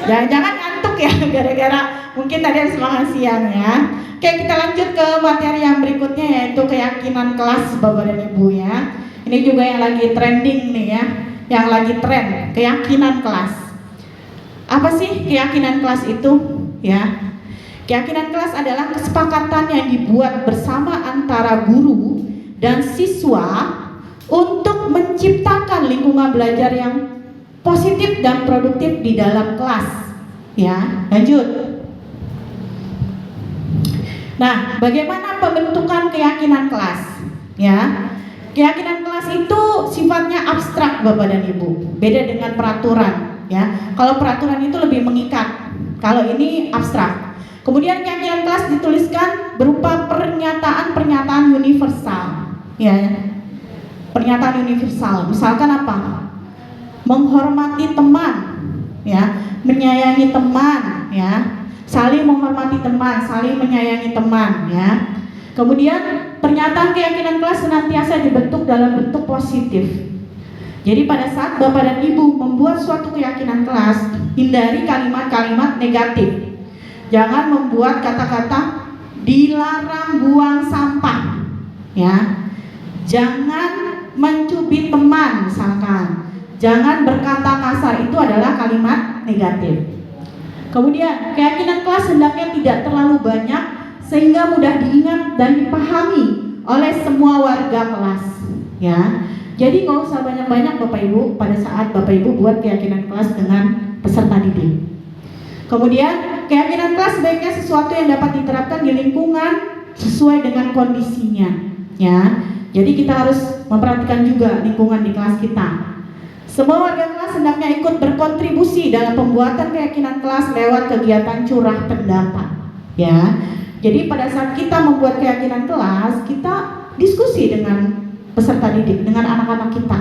D: Jangan ngantuk ya gara-gara mungkin tadi harus makan siang ya. Oke, kita lanjut ke materi yang berikutnya yaitu keyakinan kelas Bapak dan Ibu ya. Ini juga yang lagi trending nih ya, yang lagi tren, keyakinan kelas. Apa sih keyakinan kelas itu? Ya, keyakinan kelas adalah kesepakatan yang dibuat bersama antara guru dan siswa untuk menciptakan lingkungan belajar yang positif dan produktif di dalam kelas. Ya, lanjut. Nah, bagaimana pembentukan keyakinan kelas? Ya, keyakinan kelas itu sifatnya abstrak Bapak dan Ibu. Beda dengan peraturan. Ya, kalau peraturan itu lebih mengikat. Kalau ini abstrak. Kemudian keyakinan kelas dituliskan berupa pernyataan-pernyataan universal. Ya, pernyataan universal. Misalkan apa? Menghormati teman, ya, menyayangi teman, ya, saling menghormati teman, saling menyayangi teman, ya. Kemudian pernyataan keyakinan kelas senantiasa dibentuk dalam bentuk positif. Jadi pada saat Bapak dan Ibu membuat suatu keyakinan kelas, hindari kalimat-kalimat negatif. Jangan membuat kata-kata dilarang buang sampah, ya. Jangan mencubit teman misalkan. Jangan berkata kasar, itu adalah kalimat negatif. Kemudian keyakinan kelas hendaknya tidak terlalu banyak sehingga mudah diingat dan dipahami oleh semua warga kelas, ya. Jadi nggak usah banyak-banyak Bapak Ibu pada saat Bapak Ibu buat keyakinan kelas dengan peserta didik. Kemudian keyakinan kelas sebaiknya sesuatu yang dapat diterapkan di lingkungan sesuai dengan kondisinya, ya. Jadi kita harus memperhatikan juga lingkungan di kelas kita. Semua warga kelas hendaknya ikut berkontribusi dalam pembuatan keyakinan kelas lewat kegiatan curah pendapat, ya. Jadi pada saat kita membuat keyakinan kelas, kita diskusi dengan peserta didik, dengan anak-anak kita.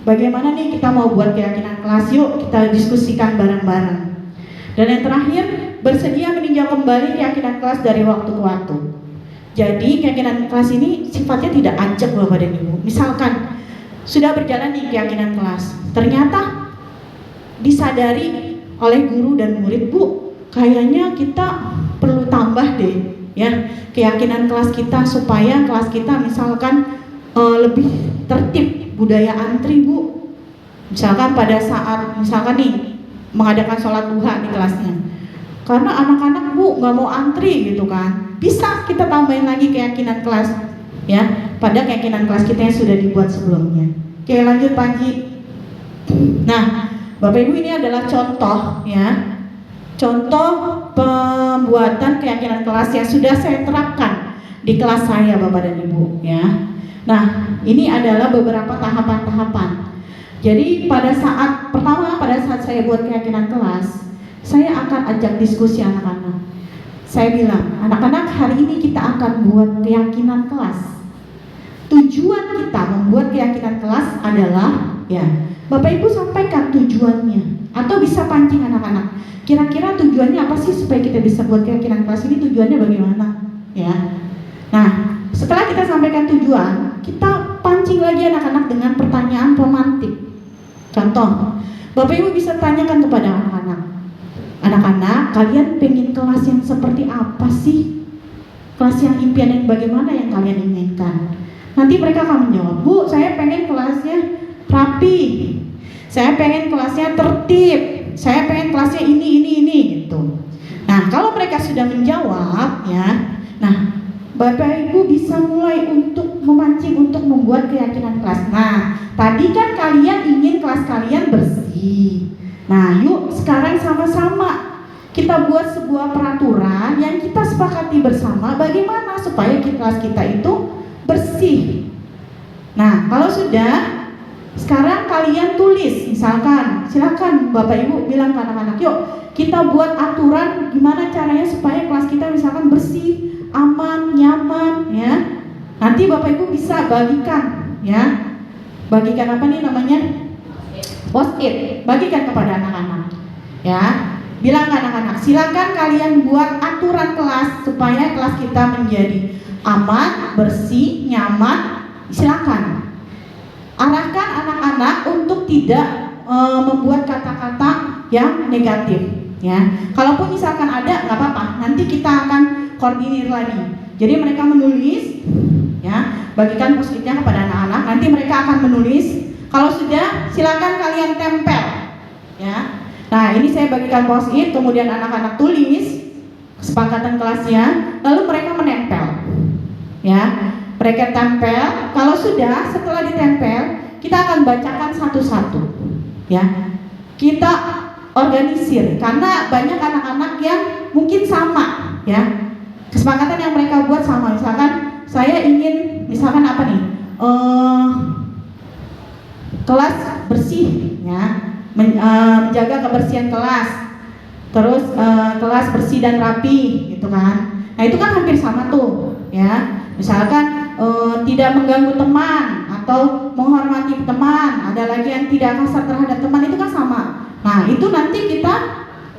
D: Bagaimana nih kita mau buat keyakinan kelas? Yuk kita diskusikan bareng-bareng. Dan yang terakhir, bersedia meninjau kembali keyakinan kelas dari waktu ke waktu. Jadi keyakinan kelas ini sifatnya tidak acak Bapak dan Ibu. Misalkan sudah berjalan di keyakinan kelas, ternyata disadari oleh guru dan murid, Bu, kayaknya kita perlu tambah deh ya keyakinan kelas kita supaya kelas kita misalkan lebih tertib, budaya antri, Bu. Misalkan pada saat misalkan nih mengadakan sholat duha di kelasnya, karena anak-anak Bu nggak mau antri gitu kan, bisa kita tambahin lagi keyakinan kelas ya pada keyakinan kelas kita yang sudah dibuat sebelumnya. Oke, lanjut Panji. Nah, Bapak Ibu, ini adalah contoh ya, contoh pembuatan keyakinan kelas yang sudah saya terapkan di kelas saya Bapak dan Ibu ya. Nah, ini adalah beberapa tahapan-tahapan. Jadi pada saat pertama, pada saat saya buat keyakinan kelas, saya akan ajak diskusi anak-anak. Saya bilang, anak-anak, hari ini kita akan buat keyakinan kelas. Tujuan kita membuat keyakinan kelas adalah, ya, Bapak Ibu sampaikan tujuannya, atau bisa pancing anak-anak. Kira-kira tujuannya apa sih supaya kita bisa buat keyakinan kelas ini? Tujuannya bagaimana? Ya. Nah, setelah kita sampaikan tujuan, kita pancing lagi anak-anak dengan pertanyaan romantik. Contoh, Bapak Ibu bisa tanyakan kepada anak-anak, anak-anak, kalian pengen kelas yang seperti apa sih? Kelas yang impian yang bagaimana yang kalian inginkan? Nanti mereka akan menjawab, Bu, saya pengen kelasnya rapi, saya pengen kelasnya tertib, saya pengen kelasnya ini gitu. Nah, kalau mereka sudah menjawab ya, nah Bapak Ibu bisa mulai untuk memancing untuk membuat keyakinan kelas. Nah, tadi kan kalian ingin kelas kalian bersih. Nah, yuk sekarang sama-sama kita buat sebuah peraturan yang kita sepakati bersama bagaimana supaya kelas kita itu bersih. Nah, kalau sudah, sekarang kalian tulis, misalkan, silakan Bapak Ibu bilang ke anak-anak, yuk kita buat aturan gimana caranya supaya kelas kita misalkan bersih, aman, nyaman, ya. Nanti Bapak Ibu bisa bagikan, ya. Bagikan apa nih namanya? Post-it. Bagikan kepada anak-anak, ya. Bilang ke anak-anak, silakan kalian buat aturan kelas supaya kelas kita menjadi aman, bersih, nyaman. Silakan arahkan anak-anak untuk tidak membuat kata-kata yang negatif, ya. Kalaupun misalkan ada, nggak apa-apa, nanti kita akan koordinir lagi. Jadi mereka menulis, ya, bagikan post-itnya kepada anak-anak. Nanti mereka akan menulis. Kalau sudah, silakan kalian tempel, ya. Nah, ini saya bagikan post-it, kemudian anak-anak tulis kesepakatan kelasnya, lalu mereka menempel, ya. Mereka tempel. Kalau sudah, setelah ditempel, kita akan bacakan satu-satu, ya. Kita organisir karena banyak anak-anak yang mungkin sama, ya. Kesepakatan yang mereka buat sama. Misalkan saya ingin, misalkan apa nih, kelas bersih, ya, menjaga kebersihan kelas, terus kelas bersih dan rapi, gitu kan. Nah itu kan hampir sama tuh, ya. Misalkan tidak mengganggu teman atau menghormati teman, ada lagi yang tidak kasar terhadap teman, itu kan sama. Nah itu nanti kita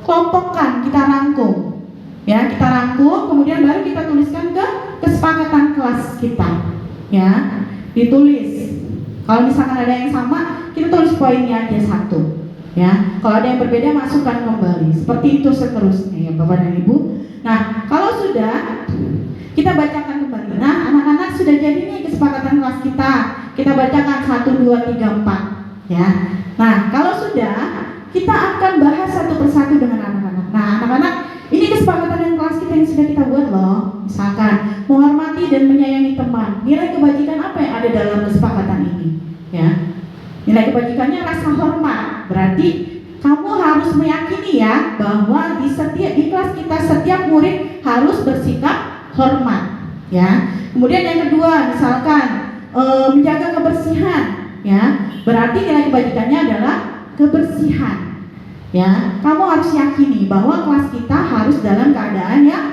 D: kelompokkan, kita rangkum, ya, kita rangkum, kemudian baru kita tuliskan ke kesepakatan kelas kita, ya, ditulis. Kalau misalkan ada yang sama, kita tulis poinnya aja satu, ya. Kalau ada yang berbeda, masukkan kembali. Seperti itu seterusnya, ya, Bapak dan Ibu. Nah, kalau sudah, kita bacakan kembali. Nah, anak-anak sudah jadi nih kesepakatan kelas kita. Kita bacakan 1, 2, 3, 4, ya. Nah, kalau sudah, kita akan bahas satu persatu dengan anak-anak. Nah, anak-anak, ini kesepakatan yang kelas kita yang sudah kita buat loh. Misalkan menghormati dan menyayangi teman. Nilai kebajikan apa yang ada dalam kesepakatan ini? Ya, nilai kebajikannya rasa hormat. Berarti kamu harus meyakini, ya, bahwa di kelas kita setiap murid harus bersikap hormat, ya. Kemudian yang kedua, misalkan menjaga kebersihan, ya. Berarti nilai kebajikannya adalah kebersihan, ya. Kamu harus yakini bahwa kelas kita harus dalam keadaan yang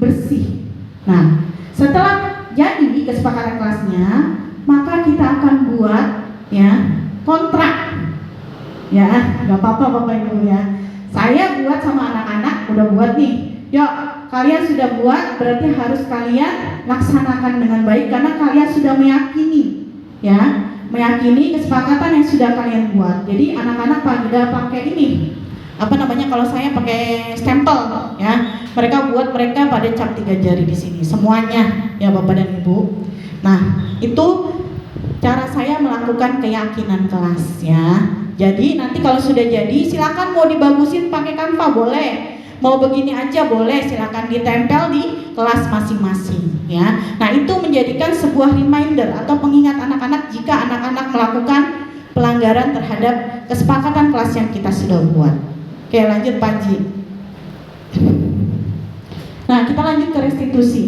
D: bersih. Nah, setelah jadi kesepakatan kelasnya, maka kita akan buat, ya, kontrak, ya. Gak apa-apa Bapak Ibu, ya. Saya buat sama anak-anak, udah buat nih. Yuk, kalian sudah buat, berarti harus kalian laksanakan dengan baik karena kalian sudah meyakini, ya, meyakini kesepakatan yang sudah kalian buat. Jadi anak-anak pada pakai ini, apa namanya, kalau saya pakai stempel, ya. Mereka buat, mereka pada cap 3 jari di sini semuanya, ya Bapak dan Ibu. Nah, itu cara saya melakukan keyakinan kelas, ya. Jadi nanti kalau sudah jadi, silakan mau dibagusin pakai Canva boleh, mau begini aja boleh, silakan ditempel di kelas masing-masing, ya. Nah itu menjadikan sebuah reminder atau pengingat anak-anak jika anak-anak melakukan pelanggaran terhadap kesepakatan kelas yang kita sudah buat. Oke, lanjut Panji. Nah kita lanjut ke restitusi,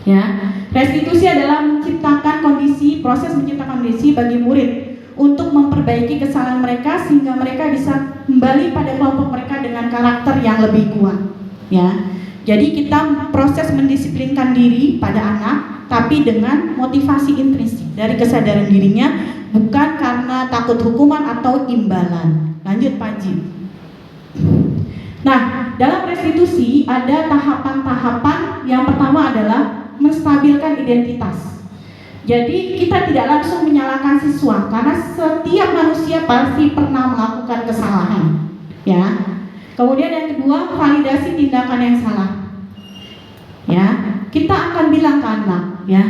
D: ya. Restitusi adalah proses menciptakan kondisi bagi murid untuk memperbaiki kesalahan mereka sehingga mereka bisa kembali pada kelompok mereka dengan karakter yang lebih kuat, ya. Jadi kita proses mendisiplinkan diri pada anak tapi dengan motivasi intrinsik dari kesadaran dirinya, bukan karena takut hukuman atau imbalan. Lanjut Panji. Nah, dalam restitusi ada tahapan-tahapan. Yang pertama adalah menstabilkan identitas. Jadi kita tidak langsung menyalahkan siswa karena setiap manusia pasti pernah melakukan kesalahan, ya. Kemudian yang kedua, validasi tindakan yang salah, ya. Kita akan bilang ke anak, ya,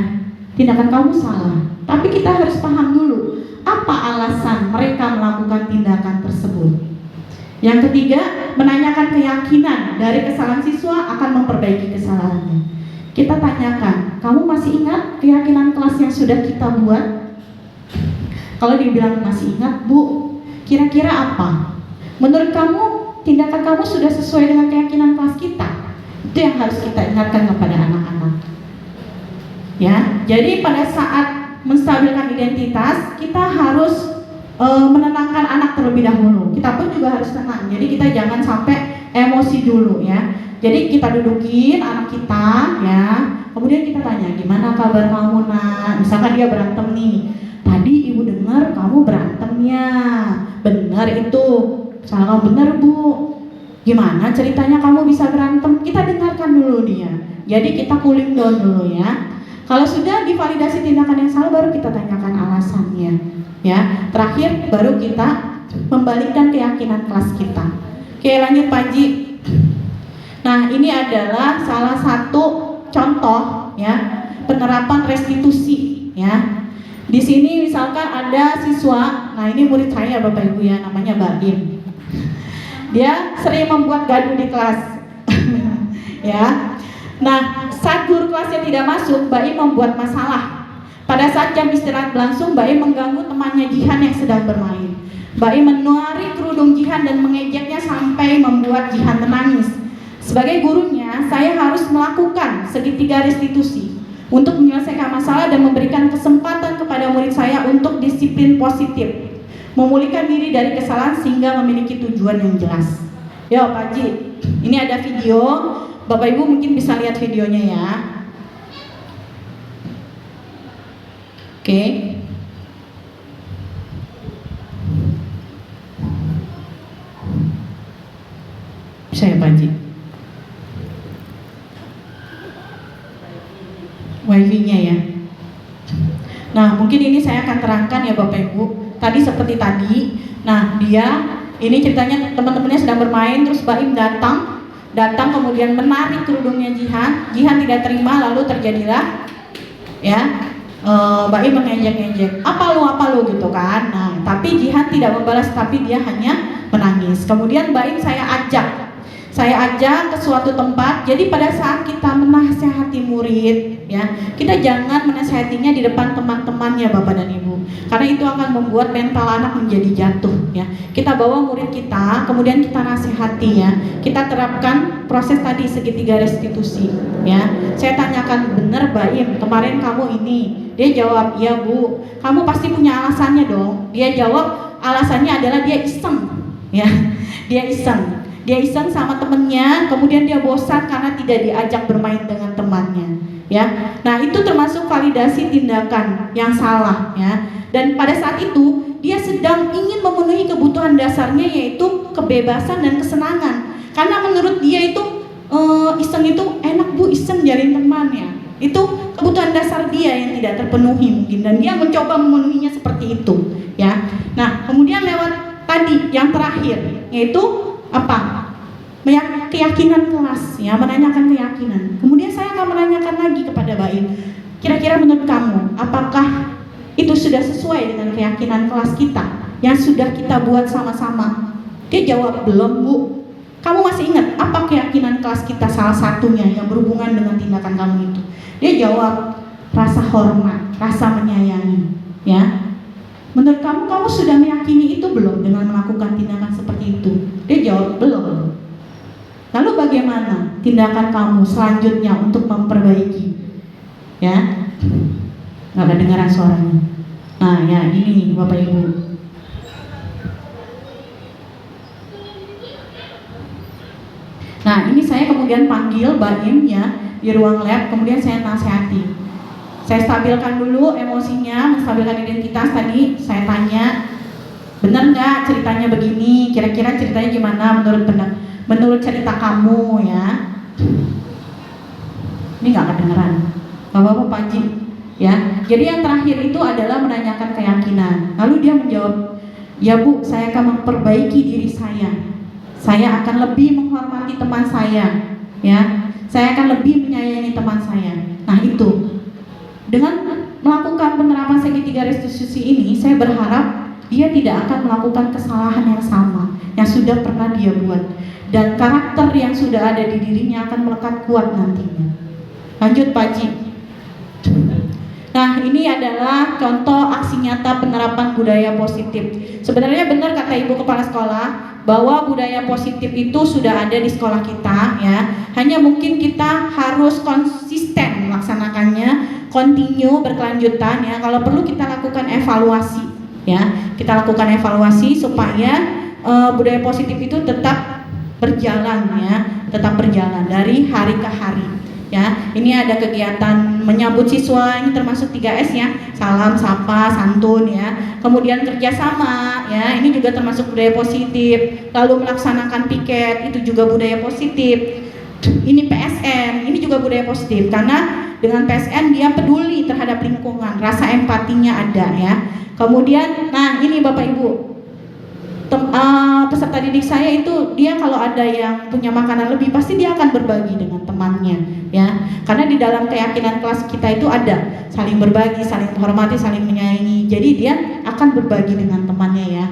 D: tindakan kamu salah, tapi kita harus paham dulu apa alasan mereka melakukan tindakan tersebut. Yang ketiga, menanyakan keyakinan dari kesalahan siswa akan memperbaiki kesalahannya. Kita tanyakan, kamu masih ingat keyakinan kelas yang sudah kita buat? Kalau dibilang masih ingat, Bu, kira-kira apa? Menurut kamu, tindakan kamu sudah sesuai dengan keyakinan kelas kita? Itu yang harus kita ingatkan kepada anak-anak, ya. Jadi pada saat menstabilkan identitas, kita harus menenangkan anak terlebih dahulu. Kita pun juga harus tenang. Jadi kita jangan sampai emosi dulu, ya. Jadi kita dudukin anak kita, ya. Kemudian kita tanya, gimana kabar kamu nak? Misalkan dia berantem nih. Tadi ibu dengar kamu berantemnya. Benar itu. Salah kamu benar Bu. Gimana ceritanya kamu bisa berantem? Kita dengarkan dulu dia. Jadi kita cooling down dulu, ya. Kalau sudah divalidasi tindakan yang salah, baru kita tanyakan alasannya, ya. Terakhir baru kita membalikkan keyakinan kelas kita. Oke, lanjut Pak Ji. Nah, ini adalah salah satu contoh ya penerapan restitusi ya. Di sini misalkan ada siswa, nah ini murid saya Bapak Ibu ya, namanya Baim. Dia sering membuat gaduh di kelas. Ya. Nah, saat guru kelasnya tidak masuk, Baim membuat masalah. Pada saat jam istirahat berlangsung, Baim mengganggu temannya Jihan yang sedang bermain. Baim menarik kerudung Jihan dan mengejeknya sampai membuat Jihan menangis. Sebagai gurunya, saya harus melakukan segitiga restitusi untuk menyelesaikan masalah dan memberikan kesempatan kepada murid saya untuk disiplin positif, memulihkan diri dari kesalahan sehingga memiliki tujuan yang jelas. Yo Pak Ji, ini ada video, Bapak Ibu mungkin bisa lihat videonya ya. Oke. Bisa ya Pak Ji? Wifi-nya ya. Nah, mungkin ini saya akan terangkan ya Bapak Ibu. Tadi seperti tadi. Nah, ini ceritanya teman-temannya sedang bermain, terus Baim datang kemudian menarik kerudungnya Jihan. Jihan tidak terima, lalu terjadilah ya Baim mengejek-ngejek. Apa lu gitu kan. Nah, tapi Jihan tidak membalas, tapi dia hanya menangis. Kemudian Baim saya ajak ke suatu tempat. Jadi pada saat kita menasehati murid ya, kita jangan menasehatinya di depan teman-temannya Bapak dan Ibu, karena itu akan membuat mental anak menjadi jatuh ya. Kita bawa murid kita, kemudian kita nasihati ya. Kita terapkan proses tadi segitiga restitusi ya. Saya tanyakan, bener Baim kemarin kamu ini? Dia jawab, iya Bu. Kamu pasti punya alasannya dong. Dia jawab, alasannya adalah dia iseng ya. Dia iseng sama temennya, kemudian dia bosan karena tidak diajak bermain dengan temannya ya. Nah, itu termasuk validasi tindakan yang salah ya. Dan pada saat itu dia sedang ingin memenuhi kebutuhan dasarnya, yaitu kebebasan dan kesenangan. Karena menurut dia itu iseng itu enak Bu, iseng jalin temannya. Itu kebutuhan dasar dia yang tidak terpenuhi mungkin, dan dia mencoba memenuhinya seperti itu ya. Nah, kemudian lewat tadi yang terakhir, yaitu apa? Keyakinan kelas ya, menanyakan keyakinan. Kemudian saya akan menanyakan lagi kepada Baim, kira-kira menurut kamu apakah itu sudah sesuai dengan keyakinan kelas kita yang sudah kita buat sama-sama? Dia jawab, belum Bu. Kamu masih ingat apa keyakinan kelas kita salah satunya yang berhubungan dengan tindakan kamu itu? Dia jawab, rasa hormat, rasa menyayangi ya. Menurut kamu sudah meyakini itu belum dengan melakukan tindakan seperti itu? Dia jawab, belum. Lalu bagaimana tindakan kamu selanjutnya untuk memperbaiki? Ya, nggak ada dengaran suaranya. Nah ya, ini Bapak Ibu. Nah, ini saya kemudian panggil Baim ya di ruang lab, kemudian saya nasihati. Saya stabilkan dulu emosinya, menstabilkan identitas tadi. Saya tanya, benar nggak ceritanya begini? Kira-kira ceritanya gimana menurut cerita kamu ya? Ini nggak kedengeran, Bapak Pak Ji ya. Jadi yang terakhir itu adalah menanyakan keyakinan. Lalu dia menjawab, ya Bu, saya akan memperbaiki diri saya. Saya akan lebih menghormati teman saya ya. Saya akan lebih menyayangi teman saya. Nah itu, dengan melakukan penerapan segitiga restitusi ini, saya berharap dia tidak akan melakukan kesalahan yang sama yang sudah pernah dia buat, dan karakter yang sudah ada di dirinya akan melekat kuat nantinya. Lanjut Pak Ji. Nah, ini adalah contoh aksi nyata penerapan budaya positif. Sebenarnya benar kata Ibu Kepala Sekolah bahwa budaya positif itu sudah ada di sekolah kita ya. Hanya mungkin kita harus konsisten melaksanakannya, continue, berkelanjutan ya. Kalau perlu kita lakukan evaluasi ya. Kita lakukan evaluasi supaya budaya positif itu tetap berjalan ya, tetap berjalan dari hari ke hari. Ya, ini ada kegiatan menyambut siswa, ini termasuk 3S ya, salam, sapa, santun ya. Kemudian kerjasama ya, ini juga termasuk budaya positif. Lalu melaksanakan piket, itu juga budaya positif. Ini PSN, ini juga budaya positif, karena dengan PSN dia peduli terhadap lingkungan, rasa empatinya ada ya. Kemudian, nah ini Bapak Ibu, peserta didik saya itu dia kalau ada yang punya makanan lebih pasti dia akan berbagi dengan temannya ya, karena di dalam keyakinan kelas kita itu ada saling berbagi, saling menghormati, saling menyayangi, jadi dia akan berbagi dengan temannya ya.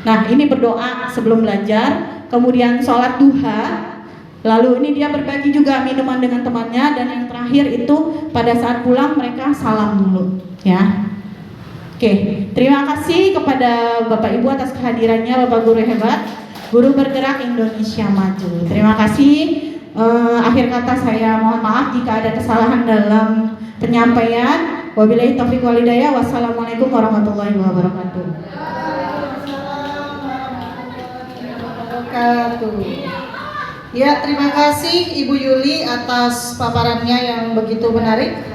D: Nah ini berdoa sebelum belajar, kemudian sholat duha, lalu ini dia berbagi juga minuman dengan temannya, dan yang terakhir itu pada saat pulang mereka salam dulu ya. Oke, terima kasih kepada Bapak Ibu atas kehadirannya, Bapak Guru hebat, Guru Bergerak Indonesia Maju. Terima kasih. Akhir kata saya mohon maaf jika ada kesalahan dalam penyampaian. Wabillahi taufiq wal hidayah. Wassalamualaikum warahmatullahi wabarakatuh.
A: Ya, terima kasih Ibu Yuli atas paparannya yang begitu menarik.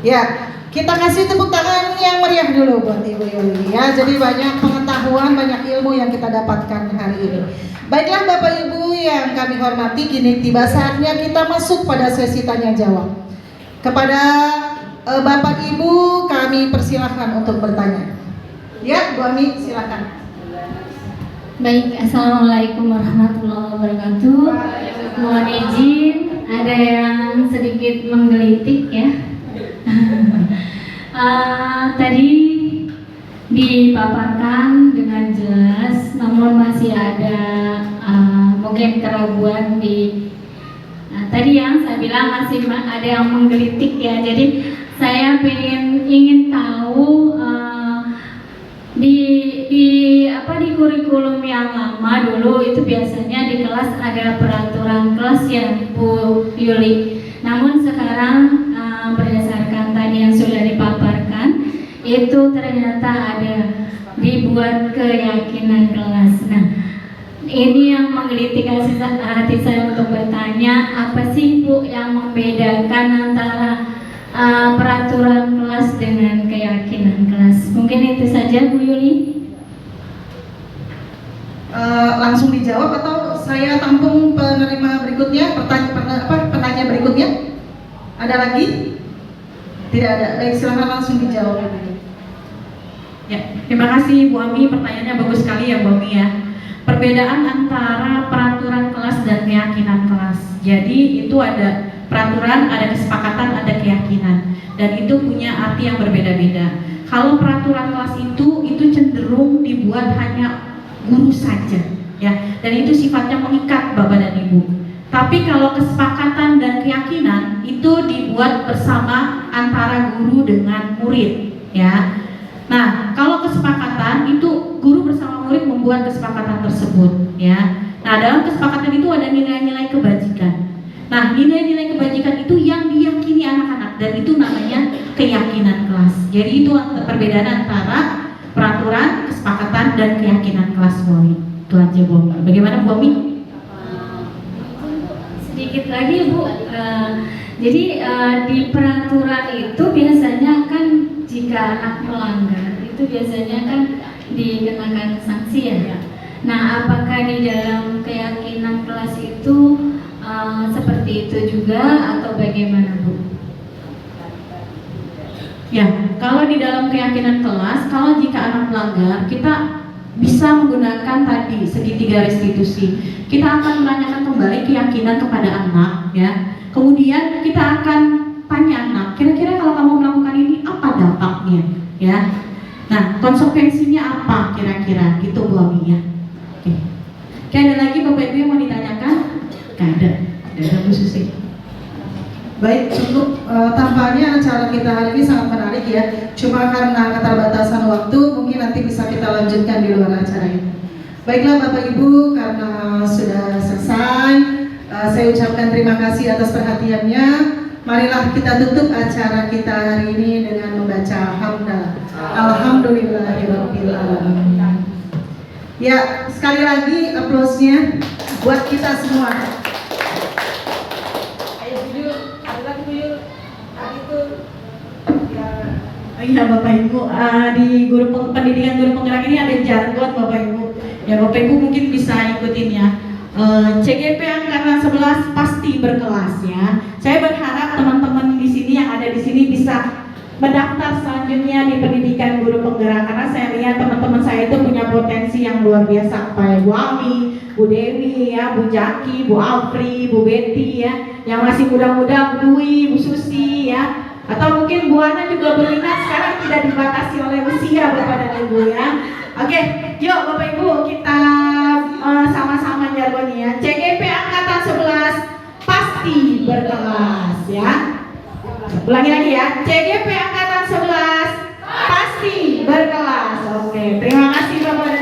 A: Ya, kita kasih tepuk tangan yang meriah dulu buat Ibu Yuli ya. Jadi banyak pengetahuan, banyak ilmu yang kita dapatkan hari ini. Baiklah Bapak Ibu yang kami hormati, kini tiba saatnya kita masuk pada sesi tanya jawab. Kepada Bapak Ibu kami persilahkan untuk bertanya. Ya, Bu Ami silakan.
F: Baik, assalamualaikum warahmatullahi wabarakatuh. Mohon izin, ada yang sedikit menggelitik ya. Tadi dipaparkan dengan jelas, namun masih ada mungkin keraguan di tadi yang saya bilang masih ada yang menggelitik ya. Jadi saya ingin tahu di kurikulum yang lama dulu itu biasanya di kelas ada peraturan kelas ya Bu Yuli. Namun sekarang berdasarkan tadi yang sudah dipaparkan itu ternyata ada dibuat keyakinan kelas. Nah, ini yang menggelitik hati saya untuk bertanya, apa sih Bu yang membedakan antara peraturan kelas dengan keyakinan kelas? Mungkin itu saja Bu Yuli.
A: Langsung dijawab atau saya tampung penerima berikutnya, penanya berikutnya? Ada lagi? Tidak ada. Baik, silahkan langsung dijawab.
D: Ya, terima kasih Bu Ami, pertanyaannya bagus sekali ya Bu Ami ya. Perbedaan antara peraturan kelas dan keyakinan kelas. Jadi itu ada peraturan, ada kesepakatan, ada keyakinan, dan itu punya arti yang berbeda-beda. Kalau peraturan kelas itu cenderung dibuat hanya guru saja ya, dan itu sifatnya mengikat Bapak dan Ibu. Tapi kalau kesepakatan dan keyakinan itu dibuat bersama antara guru dengan murid ya. Nah, kalau kesepakatan itu guru bersama murid membuat kesepakatan tersebut ya. Nah, dalam kesepakatan itu ada nilai-nilai kebajikan. Nah, nilai-nilai kebajikan itu yang diyakini anak-anak, dan itu namanya keyakinan kelas. Jadi itu perbedaan antara peraturan, kesepakatan, dan keyakinan kelas Bu Ami. Itu aja Bu Ami. Bagaimana Bu Ami?
F: Sedikit lagi Bu, jadi di peraturan itu biasanya kan jika anak melanggar itu biasanya kan dikenakan sanksi ya. Nah, apakah di dalam keyakinan kelas itu seperti itu juga atau bagaimana Bu?
D: Ya, kalau di dalam keyakinan kelas, kalau jika anak melanggar, kita bisa menggunakan tadi segitiga restitusi. Kita akan menanyakan kembali keyakinan kepada anak ya. Kemudian kita akan tanya anak, kira-kira kalau kamu melakukan ini apa dampaknya ya. Nah, konsekuensinya apa kira-kira gitu Bu Ami ya. Oke. Ada lagi Bapak Ibu yang mau ditanyakan? Gak ada Bu Susi.
A: Baik, cukup tampaknya acara kita hari ini sangat menarik ya. Cuma karena keterbatasan waktu, mungkin nanti bisa kita lanjutkan di luar acara ini. Baiklah Bapak Ibu, karena sudah selesai, saya ucapkan terima kasih atas perhatiannya. Marilah kita tutup acara kita hari ini dengan membaca hamdalah. Alhamdulillahirabbil alamin. Ya, sekali lagi aplausnya buat kita semua.
D: Iya Bapak Ibu, di pendidikan guru penggerak ini ada jargon Bapak Ibu. Ya Bapak Ibu mungkin bisa ikutin ya. CGP angkatan 11 pasti berkelas ya. Saya berharap teman-teman di sini yang ada di sini bisa mendaftar selanjutnya di pendidikan guru penggerak, karena saya lihat teman-teman saya itu punya potensi yang luar biasa, kayak Bu Ami, Bu Dewi ya, Bu Jaki, Bu Alfri, Bu Betty ya, yang masih muda-muda, Bu Dwi, Bu Susi ya, atau mungkin Bu Ana juga berminat. Sekarang tidak dibatasi oleh usia Bapak dan Ibu ya. Oke, yuk Bapak Ibu kita sama-sama jargon ya. CGP angkatan 11 pasti berkelas ya. Ulangi lagi ya. CGP angkatan 11 pasti berkelas. Oke, terima kasih Bapak dan